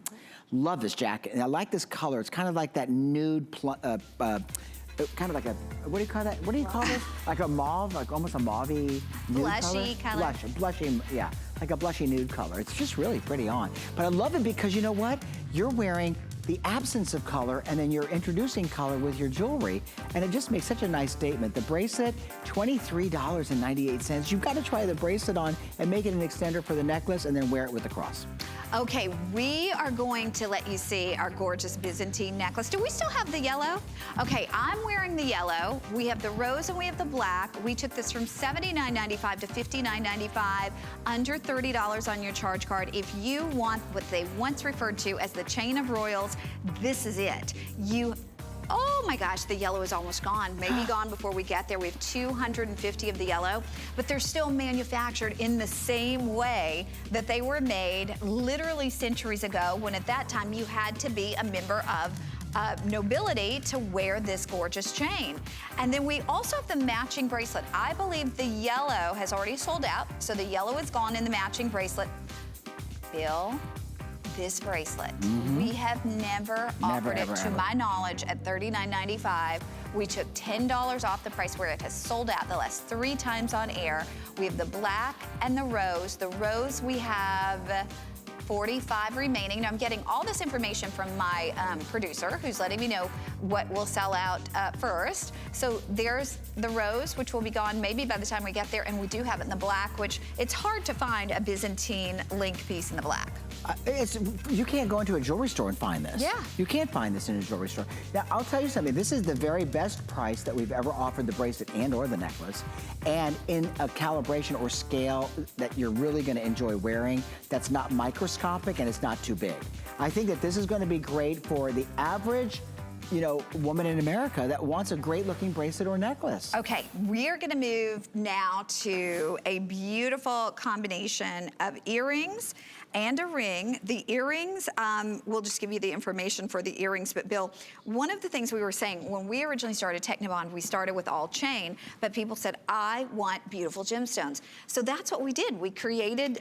Love this jacket. And I like this color. It's kind of like that nude, kind of like a, what do you call that? What do you call this? Like a mauve, like almost a mauvey nude Blushy color. Blushy, yeah, like a blushy nude color. It's just really pretty on. But I love it because you know what? You're wearing the absence of color and then you're introducing color with your jewelry. And it just makes such a nice statement. The bracelet, $23.98. You've got to try the bracelet on and make it an extender for the necklace and then wear it with the cross. Okay, we are going to let you see our gorgeous Byzantine necklace. Do we still have the yellow? Okay, I'm wearing the yellow. We have the rose and we have the black. We took this from $79.95 to $59.95, under $30 on your charge card. If you want what they once referred to as the chain of royals, this is it. Oh my gosh, the yellow is almost gone. Maybe gone before we get there. We have 250 of the yellow, but they're still manufactured in the same way that they were made literally centuries ago, when at that time you had to be a member of nobility to wear this gorgeous chain. And then we also have the matching bracelet. I believe the yellow has already sold out, so the yellow is gone in the matching bracelet. Bill, this bracelet, we have never offered it, to my knowledge, at $39.95. We took $10 off the price where it has sold out the last 3 times on air. We have the black and the rose. The rose we have 45 remaining. Now I'm getting all this information from my producer, who's letting me know what will sell out first. So there's the rose, which will be gone maybe by the time we get there, and we do have it in the black, which it's hard to find a Byzantine link piece in the black. You can't go into a jewelry store and find this. Yeah. You can't find this in a jewelry store. Now, I'll tell you something. This is the very best price that we've ever offered the bracelet and or the necklace, and in a calibration or scale that you're really going to enjoy wearing, that's not microscopic and it's not too big. I think that this is going to be great for the average, you know, woman in America that wants a great looking bracelet or necklace. Okay, we're gonna move now to a beautiful combination of earrings and a ring. The earrings, we'll just give you the information for the earrings, but Bill, one of the things we were saying, when we originally started Technibonde, we started with all chain, but people said, I want beautiful gemstones. So that's what we did. We created,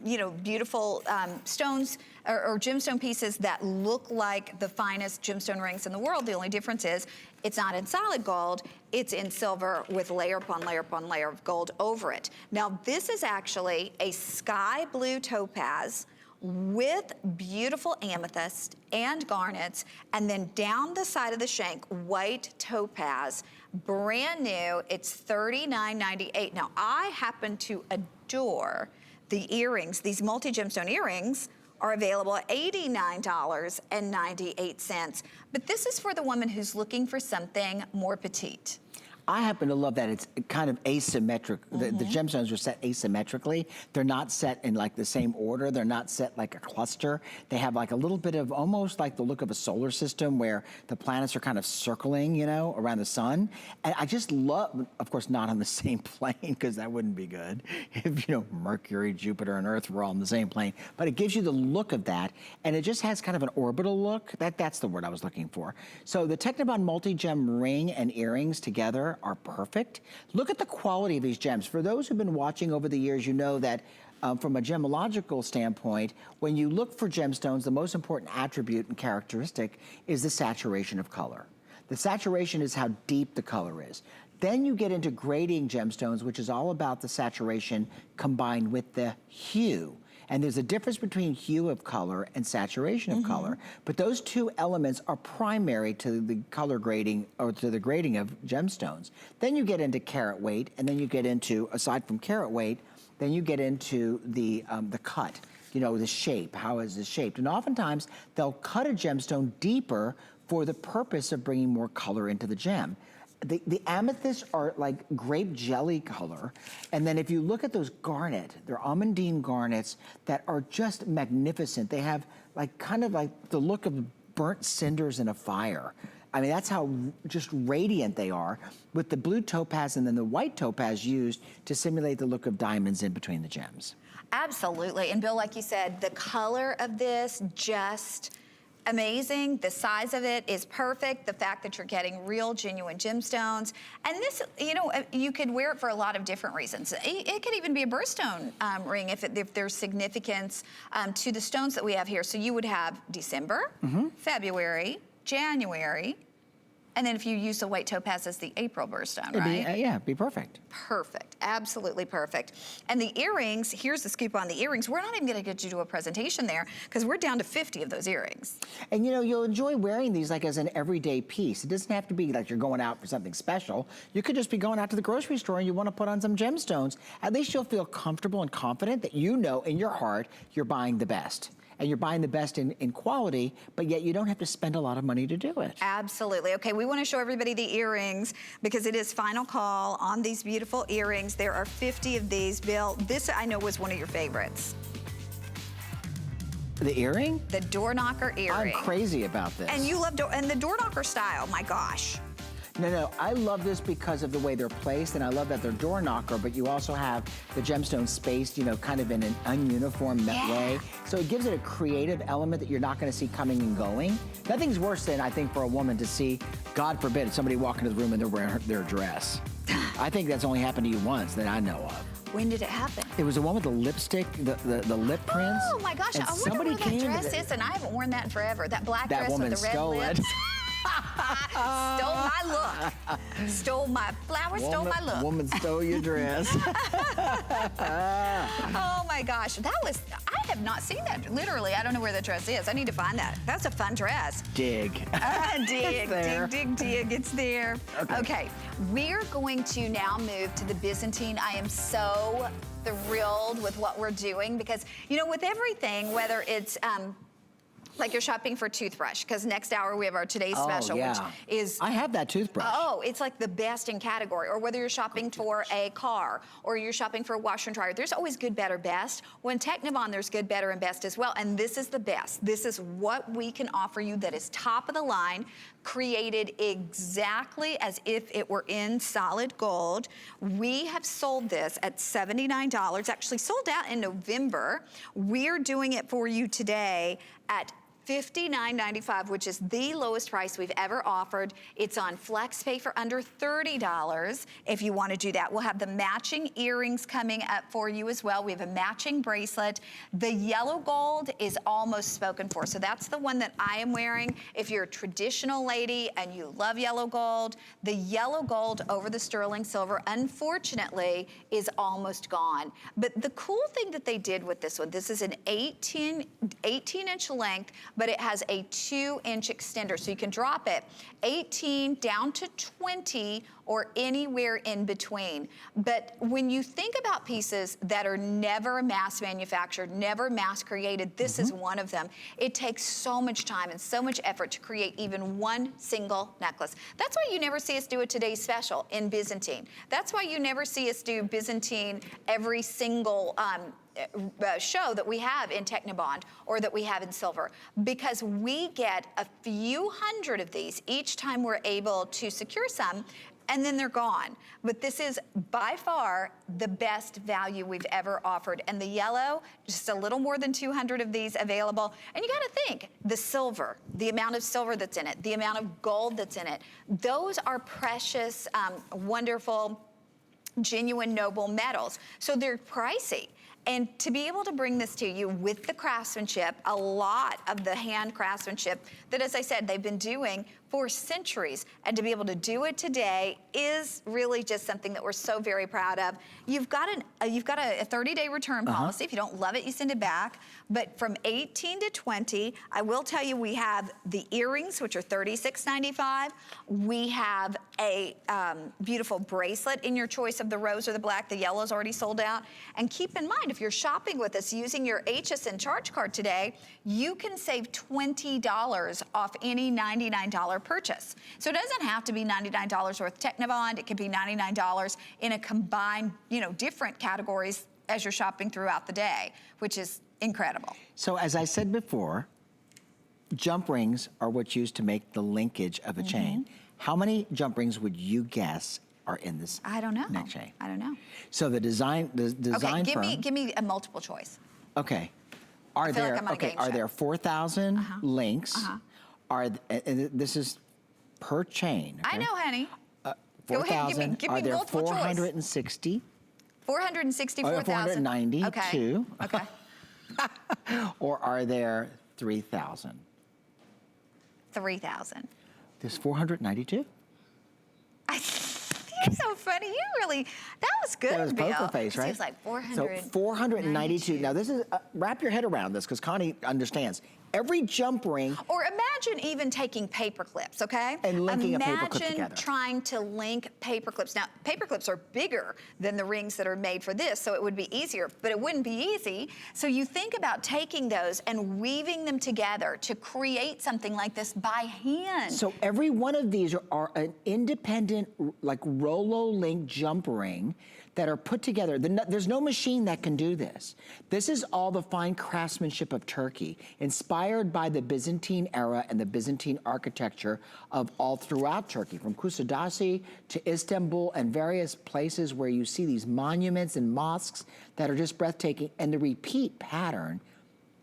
you know, beautiful stones, or gemstone pieces that look like the finest gemstone rings in the world. The only difference is it's not in solid gold, it's in silver with layer upon layer upon layer of gold over it. Now this is actually a sky blue topaz with beautiful amethyst and garnets, and then down the side of the shank, white topaz, brand new. It's $39.98. Now, I happen to adore the earrings. These multi-gemstone earrings are available at $89.98. But this is for the woman who's looking for something more petite. I happen to love that it's kind of asymmetric. The gemstones are set asymmetrically. They're not set in like the same order. They're not set like a cluster. They have like a little bit of almost like the look of a solar system where the planets are kind of circling, you know, around the sun. And I just love, of course, not on the same plane because that wouldn't be good if, you know, Mercury, Jupiter, and Earth were all on the same plane. But it gives you the look of that, and it just has kind of an orbital look. That's the word I was looking for. So the Technibond multi-gem ring and earrings together are perfect. Look at the quality of these gems. For those who've been watching over the years, you know that from a gemological standpoint, when you look for gemstones, the most important attribute and characteristic is the saturation of color. The saturation is how deep the color is. Then you get into grading gemstones, which is all about the saturation combined with the hue. And there's a difference between hue of color and saturation of color. But those two elements are primary to the color grading or to the grading of gemstones. Then you get into carat weight, and then you get into, aside from carat weight, then you get into the cut, you know, the shape, how is it shaped? And oftentimes they'll cut a gemstone deeper for the purpose of bringing more color into the gem. The amethysts are like grape jelly color. And then if you look at those garnet, they're almondine garnets that are just magnificent. They have like kind of like the look of burnt cinders in a fire. I mean, that's how just radiant they are, with the blue topaz and then the white topaz used to simulate the look of diamonds in between the gems. Absolutely. And Bill, like you said, the color of this just amazing. The size of it is perfect. The fact that you're getting real, genuine gemstones. And this, you know, you could wear it for a lot of different reasons. It could even be a birthstone ring if there's significance to the stones that we have here. So you would have December, February, January, and then if you use the white topaz as the April birthstone, right? Yeah, it'd be perfect. Perfect, absolutely perfect. And the earrings, here's the scoop on the earrings. We're not even gonna get you to do a presentation there because we're down to 50 of those earrings. And you know, you'll enjoy wearing these like as an everyday piece. It doesn't have to be like you're going out for something special. You could just be going out to the grocery store and you wanna put on some gemstones. At least you'll feel comfortable and confident that you know in your heart you're buying the best. And you're buying the best in quality, but yet you don't have to spend a lot of money to do it. Absolutely. Okay, we want to show everybody the earrings because it is final call on these beautiful earrings. There are 50 of these. Bill, this I know was one of your favorites. The earring? The door knocker earring. I'm crazy about this. And you love and the door knocker style, my gosh. No, I love this because of the way they're placed, and I love that they're door knocker, but you also have the gemstone spaced, you know, kind of in an ununiform way. So it gives it a creative element that you're not gonna see coming and going. Nothing's worse than, I think, for a woman to see, God forbid, somebody walk into the room and they're wearing their dress. I think that's only happened to you once that I know of. When did it happen? It was the one with the lipstick, the lip prints. Oh my gosh, and I wonder where that dress is, and I haven't worn that in forever. That black dress with the red lips. Stole my look. Stole my flowers, stole my look. Woman stole your dress. Oh my gosh, I have not seen that, literally. I don't know where the dress is. I need to find that. That's a fun dress. Dig. Dig, it's there. Okay, we're going to now move to the Byzantine. I am so thrilled with what we're doing because, you know, with everything, whether it's, like you're shopping for a toothbrush, because next hour we have our today's special, which is... I have that toothbrush. Oh, it's like the best in category. Or whether you're shopping for a car, or you're shopping for a washer and dryer, there's always good, better, best. Well, in Technibonde, there's good, better, and best as well, and this is the best. This is what we can offer you that is top of the line, created exactly as if it were in solid gold. We have sold this at $79, actually sold out in November. We're doing it for you today at $59.95, which is the lowest price we've ever offered. It's on FlexPay for under $30 if you want to do that. We'll have the matching earrings coming up for you as well. We have a matching bracelet. The yellow gold is almost spoken for, so that's the one that I am wearing. If you're a traditional lady and you love yellow gold, the yellow gold over the sterling silver, unfortunately, is almost gone. But the cool thing that they did with this one, this is an 18-inch length, but it has a 2-inch extender, so you can drop it 18 down to 20 or anywhere in between. But when you think about pieces that are never mass manufactured, never mass created, this is one of them. It takes so much time and so much effort to create even one single necklace. That's why you never see us do a Today's Special in Byzantine. That's why you never see us do Byzantine every single show that we have in Technibonde or that we have in silver, because we get a few hundred of these each time we're able to secure some, and then they're gone. But this is by far the best value we've ever offered. And the yellow, just a little more than 200 of these available. And you gotta think, the silver, the amount of silver that's in it, the amount of gold that's in it, those are precious, wonderful, genuine, noble metals. So they're pricey. And to be able to bring this to you with the craftsmanship, a lot of the hand craftsmanship that, as I said, they've been doing for centuries, and to be able to do it today is really just something that we're so very proud of. You've got a 30-day return policy. If you don't love it, you send it back. But from 18 to 20, I will tell you, we have the earrings, which are $36.95. We have a beautiful bracelet in your choice of the rose or the black. The yellow's already sold out. And keep in mind, if you're shopping with us using your HSN charge card today, you can save $20 off any $99 purchase. So it doesn't have to be $99 worth Technibonde. It could be $99 in a combined, different categories as you're shopping throughout the day, which is incredible. So as I said before, jump rings are what's used to make the linkage of a chain. How many jump rings would you guess are in this neck chain? I don't know. So the design okay, firm, give me a multiple choice. Okay. Are there 4,000 links? And this is per chain. Okay? I know, honey. 4,000. Give me are there multiple 460? 464,000. 492. Okay. Or are there 3,000? 3,000. There's 492. You're so funny. You really, that was good, That was Bill. poker face, right? It was like 400. So 492. Now this is, wrap your head around this, because Connie understands. Every jump ring. Or imagine even taking paper clips, okay? And linking a paper clip together. Imagine trying to link paper clips. Now, paper clips are bigger than the rings that are made for this, so it would be easier, but it wouldn't be easy. So you think about taking those and weaving them together to create something like this by hand. So every one of these are an independent, like Rolo link jump ring that are put together. There's no machine that can do this. This is all the fine craftsmanship of Turkey, inspired by the Byzantine era and the Byzantine architecture of all throughout Turkey, from Kusadasi to Istanbul and various places where you see these monuments and mosques that are just breathtaking, and the repeat pattern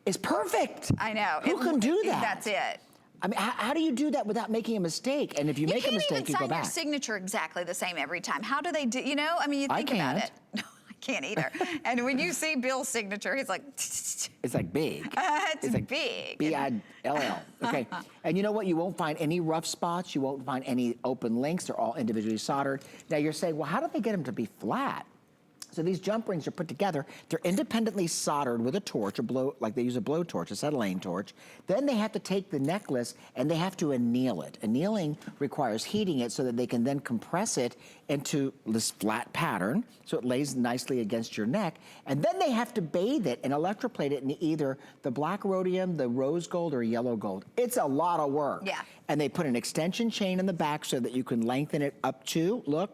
is perfect. I know. Who can do that? That's it. I mean, how do you do that without making a mistake? And if you make a mistake, you go back. You can't even sign your signature exactly the same every time. How do they do, I mean, you think about it. No, I can't either. And when you see Bill's signature, he's like... It's like big. It's like big. B-I-L-L. Okay. And you know what? You won't find any rough spots. You won't find any open links. They're all individually soldered. Now you're saying, well, how do they get them to be flat? So these jump rings are put together. They're independently soldered with a torch, like they use a blowtorch, acetylene torch. Then they have to take the necklace and they have to anneal it. Annealing requires heating it so that they can then compress it into this flat pattern so it lays nicely against your neck. And then they have to bathe it and electroplate it in either the black rhodium, the rose gold, or yellow gold. It's a lot of work. Yeah. And they put an extension chain in the back so that you can lengthen it up to, look.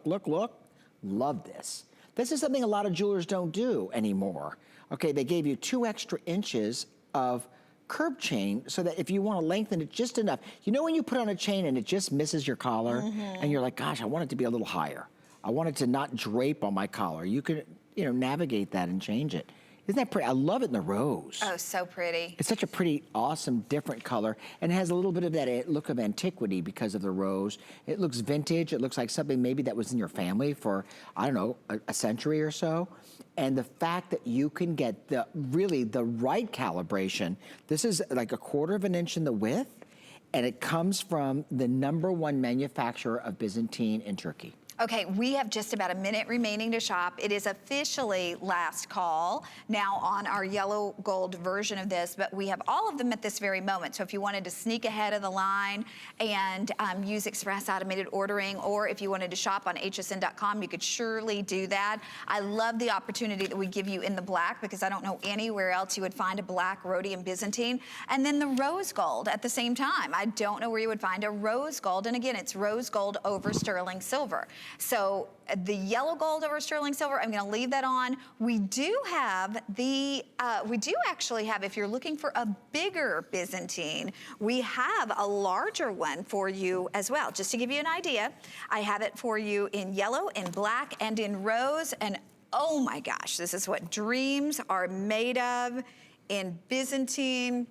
Love this. This is something a lot of jewelers don't do anymore. Okay, they gave you 2 extra inches of curb chain so that if you want to lengthen it just enough, when you put on a chain and it just misses your collar and you're like, gosh, I want it to be a little higher. I want it to not drape on my collar. You can, navigate that and change it. Isn't that pretty? I love it in the rose. Oh, so pretty. It's such a pretty, awesome, different color, and it has a little bit of that look of antiquity because of the rose. It looks vintage. It looks like something maybe that was in your family for, I don't know, a century or so. And the fact that you can get really the right calibration. This is like 1/4 of an inch in the width, and it comes from the #1 manufacturer of Byzantine in Turkey. Okay, we have just about a minute remaining to shop. It is officially last call now on our yellow gold version of this, but we have all of them at this very moment. So if you wanted to sneak ahead of the line and use express automated ordering, or if you wanted to shop on hsn.com, you could surely do that. I love the opportunity that we give you in the black, because I don't know anywhere else you would find a black rhodium Byzantine. And then the rose gold at the same time. I don't know where you would find a rose gold. And again, it's rose gold over sterling silver. So the yellow gold over sterling silver, I'm gonna leave that on. We do have actually have, if you're looking for a bigger Byzantine, we have a larger one for you as well. Just to give you an idea, I have it for you in yellow, in black, and in rose. And oh my gosh, this is what dreams are made of in Byzantine.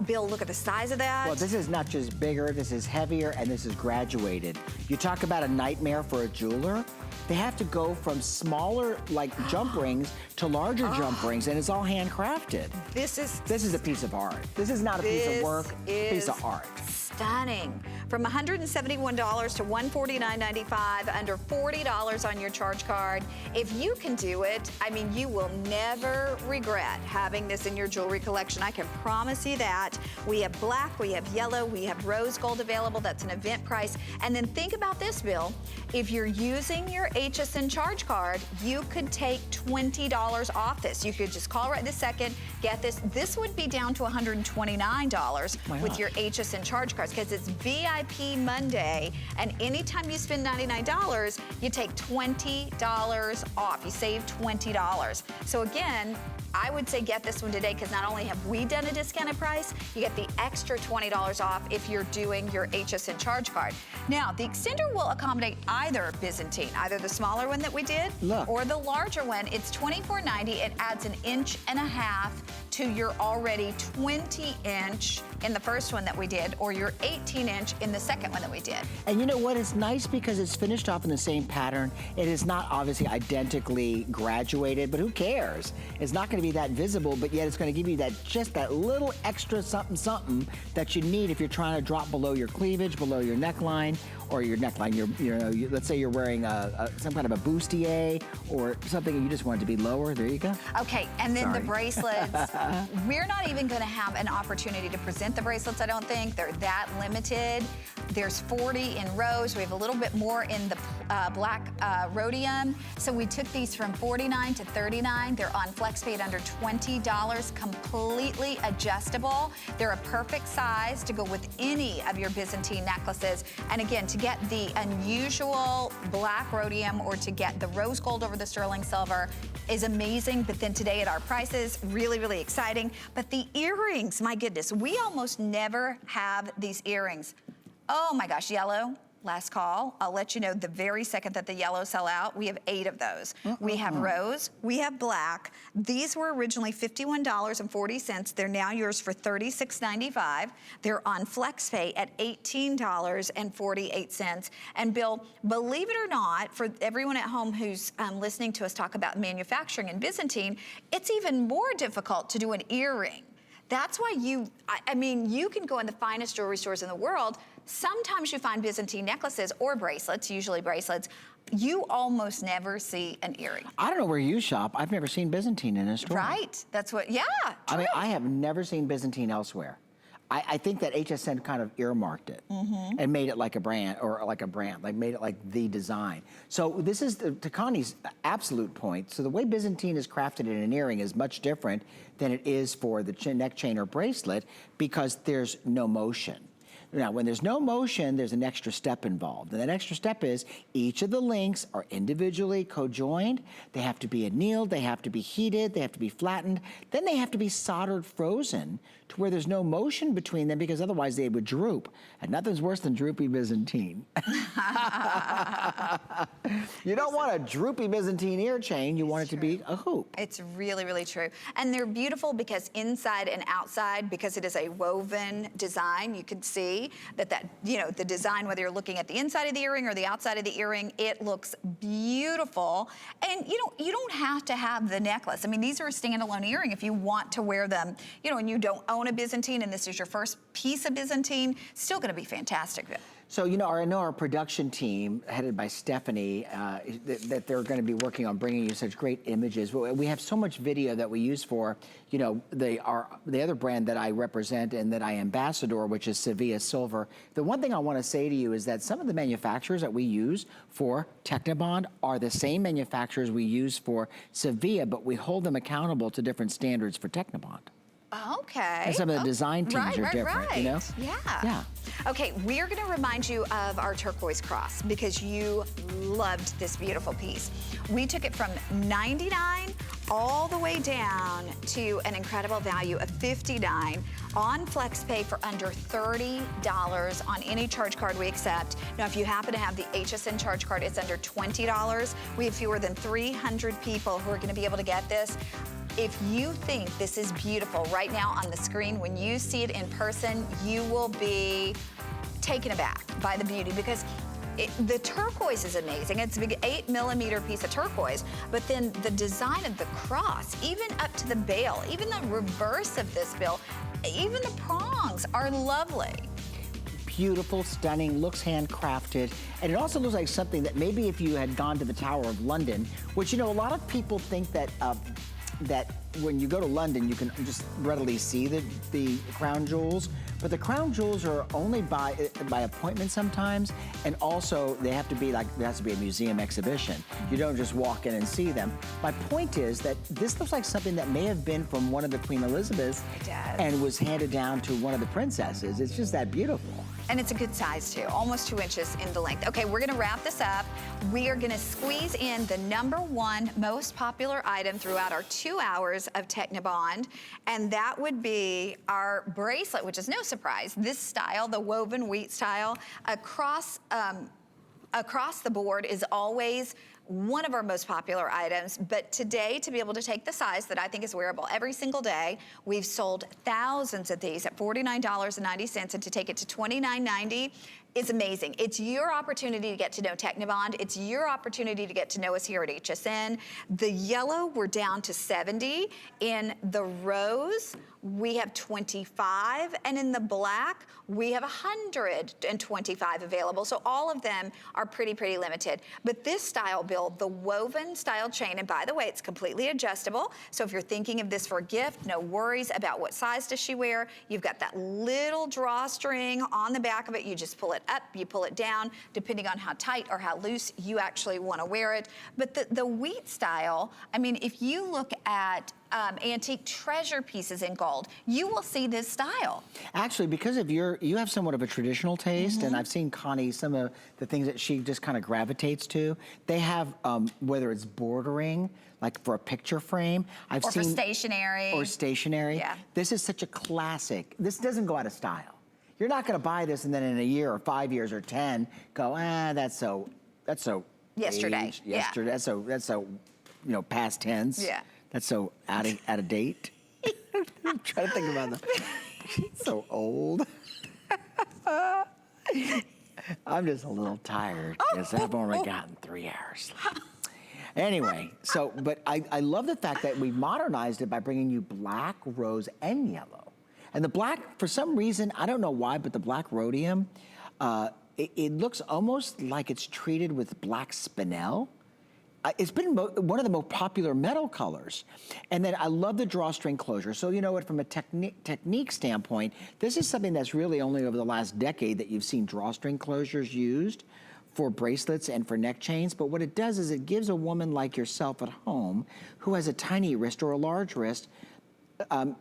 Bill, look at the size of that. Well, this is not just bigger, this is heavier, and this is graduated. You talk about a nightmare for a jeweler. They have to go from smaller, like jump rings, to larger jump rings, and it's all handcrafted. This is a piece of art. This is not a piece of work, piece of art. Stunning. From $171 to $149.95, under $40 on your charge card. If you can do it, I mean, you will never regret having this in your jewelry collection. I can promise you that. We have black, we have yellow, we have rose gold available. That's an event price. And then think about this, Bill. If you're using your HSN charge card, you could take $20 off this. You could just call right this second, get this. This would be down to $129 with your HSN charge cards, because it's VIP Monday, and anytime you spend $99, you take $20 off. You save $20. So again, I would say get this one today, because not only have we done a discounted price, you get the extra $20 off if you're doing your HSN charge card. Now, the extender will accommodate either Byzantine, either the smaller one that we did, or the larger one. It's $24.90. It adds 1.5 inches to your already 20-inch in the first one that we did, or your 18-inch in the second one that we did. And you know what? It's nice because it's finished off in the same pattern. It is not obviously identically graduated, but who cares? It's not going to be that visible, but yet it's going to give you just that little extra something that you need if you're trying to drop below your cleavage, below your neckline, or your neckline. Let's say you're wearing some kind of a bustier or something, and you just want it to be lower. There you go. Okay, and then the bracelets. We're not even going to have an opportunity to present the bracelets, I don't think. They're that limited. There's 40 in rose. We have a little bit more in the black rhodium. So we took these from $49 to $39. They're on FlexPay at under $20, completely adjustable. They're a perfect size to go with any of your Byzantine necklaces. And again, to get the unusual black rhodium or to get the rose gold over the sterling silver is amazing. But then today at our prices, really, really exciting. But the earrings, my goodness, we almost never have these earrings. Oh my gosh, yellow, last call. I'll let you know the very second that the yellows sell out. We have 8 of those. We have rose, we have black. These were originally $51.40. They're now yours for $36.95. They're on FlexPay at $18.48. And Bill, believe it or not, for everyone at home who's listening to us talk about manufacturing in Byzantine, it's even more difficult to do an earring. That's why I mean, you can go in the finest jewelry stores in the world. Sometimes you find Byzantine necklaces or bracelets, usually bracelets. You almost never see an earring. I don't know where you shop. I've never seen Byzantine in a store. Right, that's what, yeah, true. I mean, I have never seen Byzantine elsewhere. I think that HSN kind of earmarked it and made it like a brand, like made it like the design. So this is, to Connie's absolute point, so the way Byzantine is crafted in an earring is much different than it is for the neck chain or bracelet, because there's no motion. Now, when there's no motion, there's an extra step involved. And that extra step is each of the links are individually co-joined. They have to be annealed, they have to be heated, they have to be flattened. Then they have to be soldered frozen to where there's no motion between them because otherwise they would droop. And nothing's worse than droopy Byzantine. You don't want a droopy Byzantine ear chain, you want it to be a hoop. It's really, really true. And they're beautiful because inside and outside, because it is a woven design, you can see that, you know, the design, whether you're looking at the inside of the earring or the outside of the earring, it looks beautiful. And you don't have to have the necklace. I mean, these are a standalone earring if you want to wear them, you know, and you don't own a Byzantine and this is your first piece of Byzantine, still gonna be fantastic. So, you know, I know our production team, headed by Stephanie, that they're going to be working on bringing you such great images. We have so much video that we use for, you know, the other brand that I represent and that I ambassador, which is Sevilla Silver. The one thing I want to say to you is that some of the manufacturers that we use for Technibonde are the same manufacturers we use for Sevilla, but we hold them accountable to different standards for Technibonde. Okay. And some of the design teams are different, you know? Yeah. Okay, we're gonna remind you of our turquoise cross because you loved this beautiful piece. We took it from $99 all the way down to an incredible value of $59 on FlexPay for under $30 on any charge card we accept. Now, if you happen to have the HSN charge card, it's under $20. We have fewer than 300 people who are gonna be able to get this. If you think this is beautiful right now on the screen, when you see it in person, you will be taken aback by the beauty because the turquoise is amazing. It's a big 8mm piece of turquoise, but then the design of the cross, even up to the bail, even the reverse of this bill, even the prongs are lovely. Beautiful, stunning, looks handcrafted, and it also looks like something that maybe if you had gone to the Tower of London, which, you know, a lot of people think that that when you go to London, you can just readily see the crown jewels, but the crown jewels are only by appointment sometimes, and also they have to be like, there has to be a museum exhibition. You don't just walk in and see them. My point is that this looks like something that may have been from one of the Queen Elizabeths and was handed down to one of the princesses. It's just that beautiful. And it's a good size too, almost 2 inches in the length. Okay, we're gonna wrap this up. We are gonna squeeze in the #1 most popular item throughout our 2 hours of Technibonde, and that would be our bracelet, which is no surprise. This style, the woven wheat style, across the board is always one of our most popular items, but today, to be able to take the size that I think is wearable every single day, we've sold thousands of these at $49.90, and to take it to $29.90 is amazing. It's your opportunity to get to know Technibonde. It's your opportunity to get to know us here at HSN. The yellow, we're down to 70. In the rose, we have 25, and in the black, we have 125 available. So all of them are pretty limited. But this style build, the woven style chain, and by the way, it's completely adjustable. So if you're thinking of this for a gift, no worries about what size does she wear. You've got that little drawstring on the back of it. You just pull it up, you pull it down, depending on how tight or how loose you actually want to wear it. But the wheat style, I mean, if you look at antique treasure pieces in gold, you will see this style. Actually, because of you have somewhat of a traditional taste, and I've seen Connie, some of the things that she just kind of gravitates to. They have, whether it's bordering, like for a picture frame. I've seen for stationery. Or stationery. Yeah. This is such a classic. This doesn't go out of style. You're not gonna buy this and then in a year or 5 years or 10, go, that's so yesterday. aged, yesterday. That's so, you know, past tense. Yeah. That's so out of date. I'm trying to think about that. So old. I'm just a little tired because I've only gotten 3 hours sleep. Anyway, but I love the fact that we modernized it by bringing you black, rose, and yellow. And the black, for some reason, I don't know why, but the black rhodium, it looks almost like it's treated with black spinel. It's been one of the most popular metal colors. And then I love the drawstring closure. So you know what, from a technique standpoint, this is something that's really only over the last decade that you've seen drawstring closures used for bracelets and for neck chains. But what it does is it gives a woman like yourself at home who has a tiny wrist or a large wrist,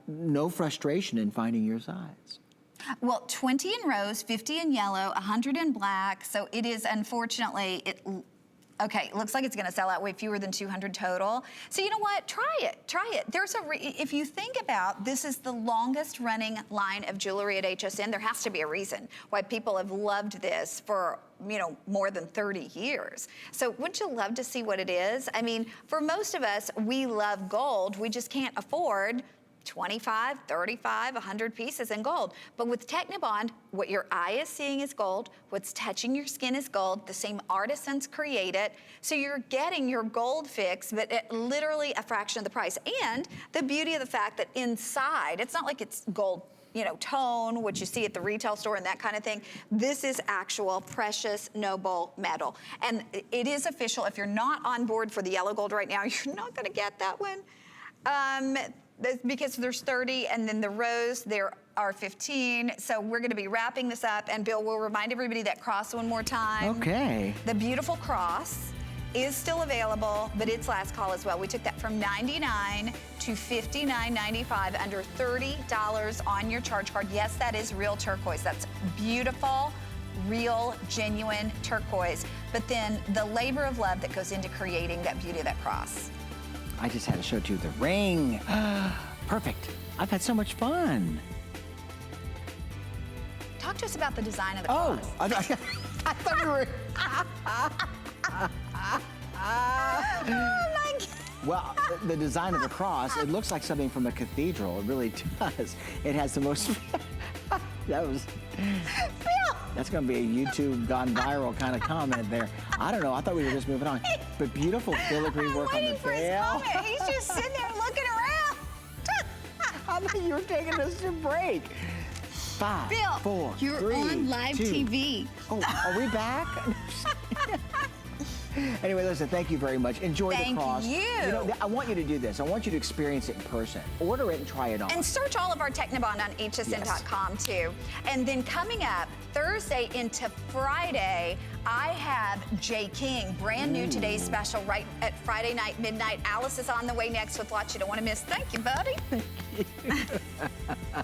no frustration in finding your size. Well, 20 in rose, 50 in yellow, 100 in black. So it is, unfortunately, okay, it looks like it's gonna sell out way fewer than 200 total. So you know what, try it. There's if you think about, this is the longest running line of jewelry at HSN, there has to be a reason why people have loved this for, you know, more than 30 years. So wouldn't you love to see what it is? I mean, for most of us, we love gold, we just can't afford 25, 35, 100 pieces in gold. But with Technibond, what your eye is seeing is gold, what's touching your skin is gold, the same artisans create it, so you're getting your gold fix, but at literally a fraction of the price. And the beauty of the fact that inside, it's not like it's gold, you know, tone, what you see at the retail store and that kind of thing. This is actual precious noble metal. And it is official. If you're not on board for the yellow gold right now, you're not gonna get that one. Because there's 30, and then the rose, there are 15. So we're gonna be wrapping this up, and Bill will remind everybody that cross one more time. Okay. The beautiful cross is still available, but it's last call as well. We took that from $99 to $59.95, under $30 on your charge card. Yes, that is real turquoise. That's beautiful, real, genuine turquoise. But then the labor of love that goes into creating that beauty of that cross. I just had to show you the ring. Perfect. I've had so much fun. Talk to us about the design of the Oh, cross. I thought we were. Oh my God. Well, the design of the cross, it looks like something from a cathedral. It really does. It has the most. That's going to be a YouTube gone viral kind of comment there. I don't know. I thought we were just moving on. But beautiful filigree work on the veil. He's just sitting there looking around. I thought you were taking us to break. 5, Bill, 4, you're 3, on live 2. TV. Oh, are we back? Anyway, listen, thank you very much. Enjoy the cross. Thank you. You know, I want you to do this. I want you to experience it in person. Order it and try it on. And search all of our Technibonde on hsn.com too. And then coming up Thursday into Friday, I have Jay King, brand new today's special right at Friday night, midnight. Alice is on the way next with lots you don't want to miss. Thank you, buddy. Thank you.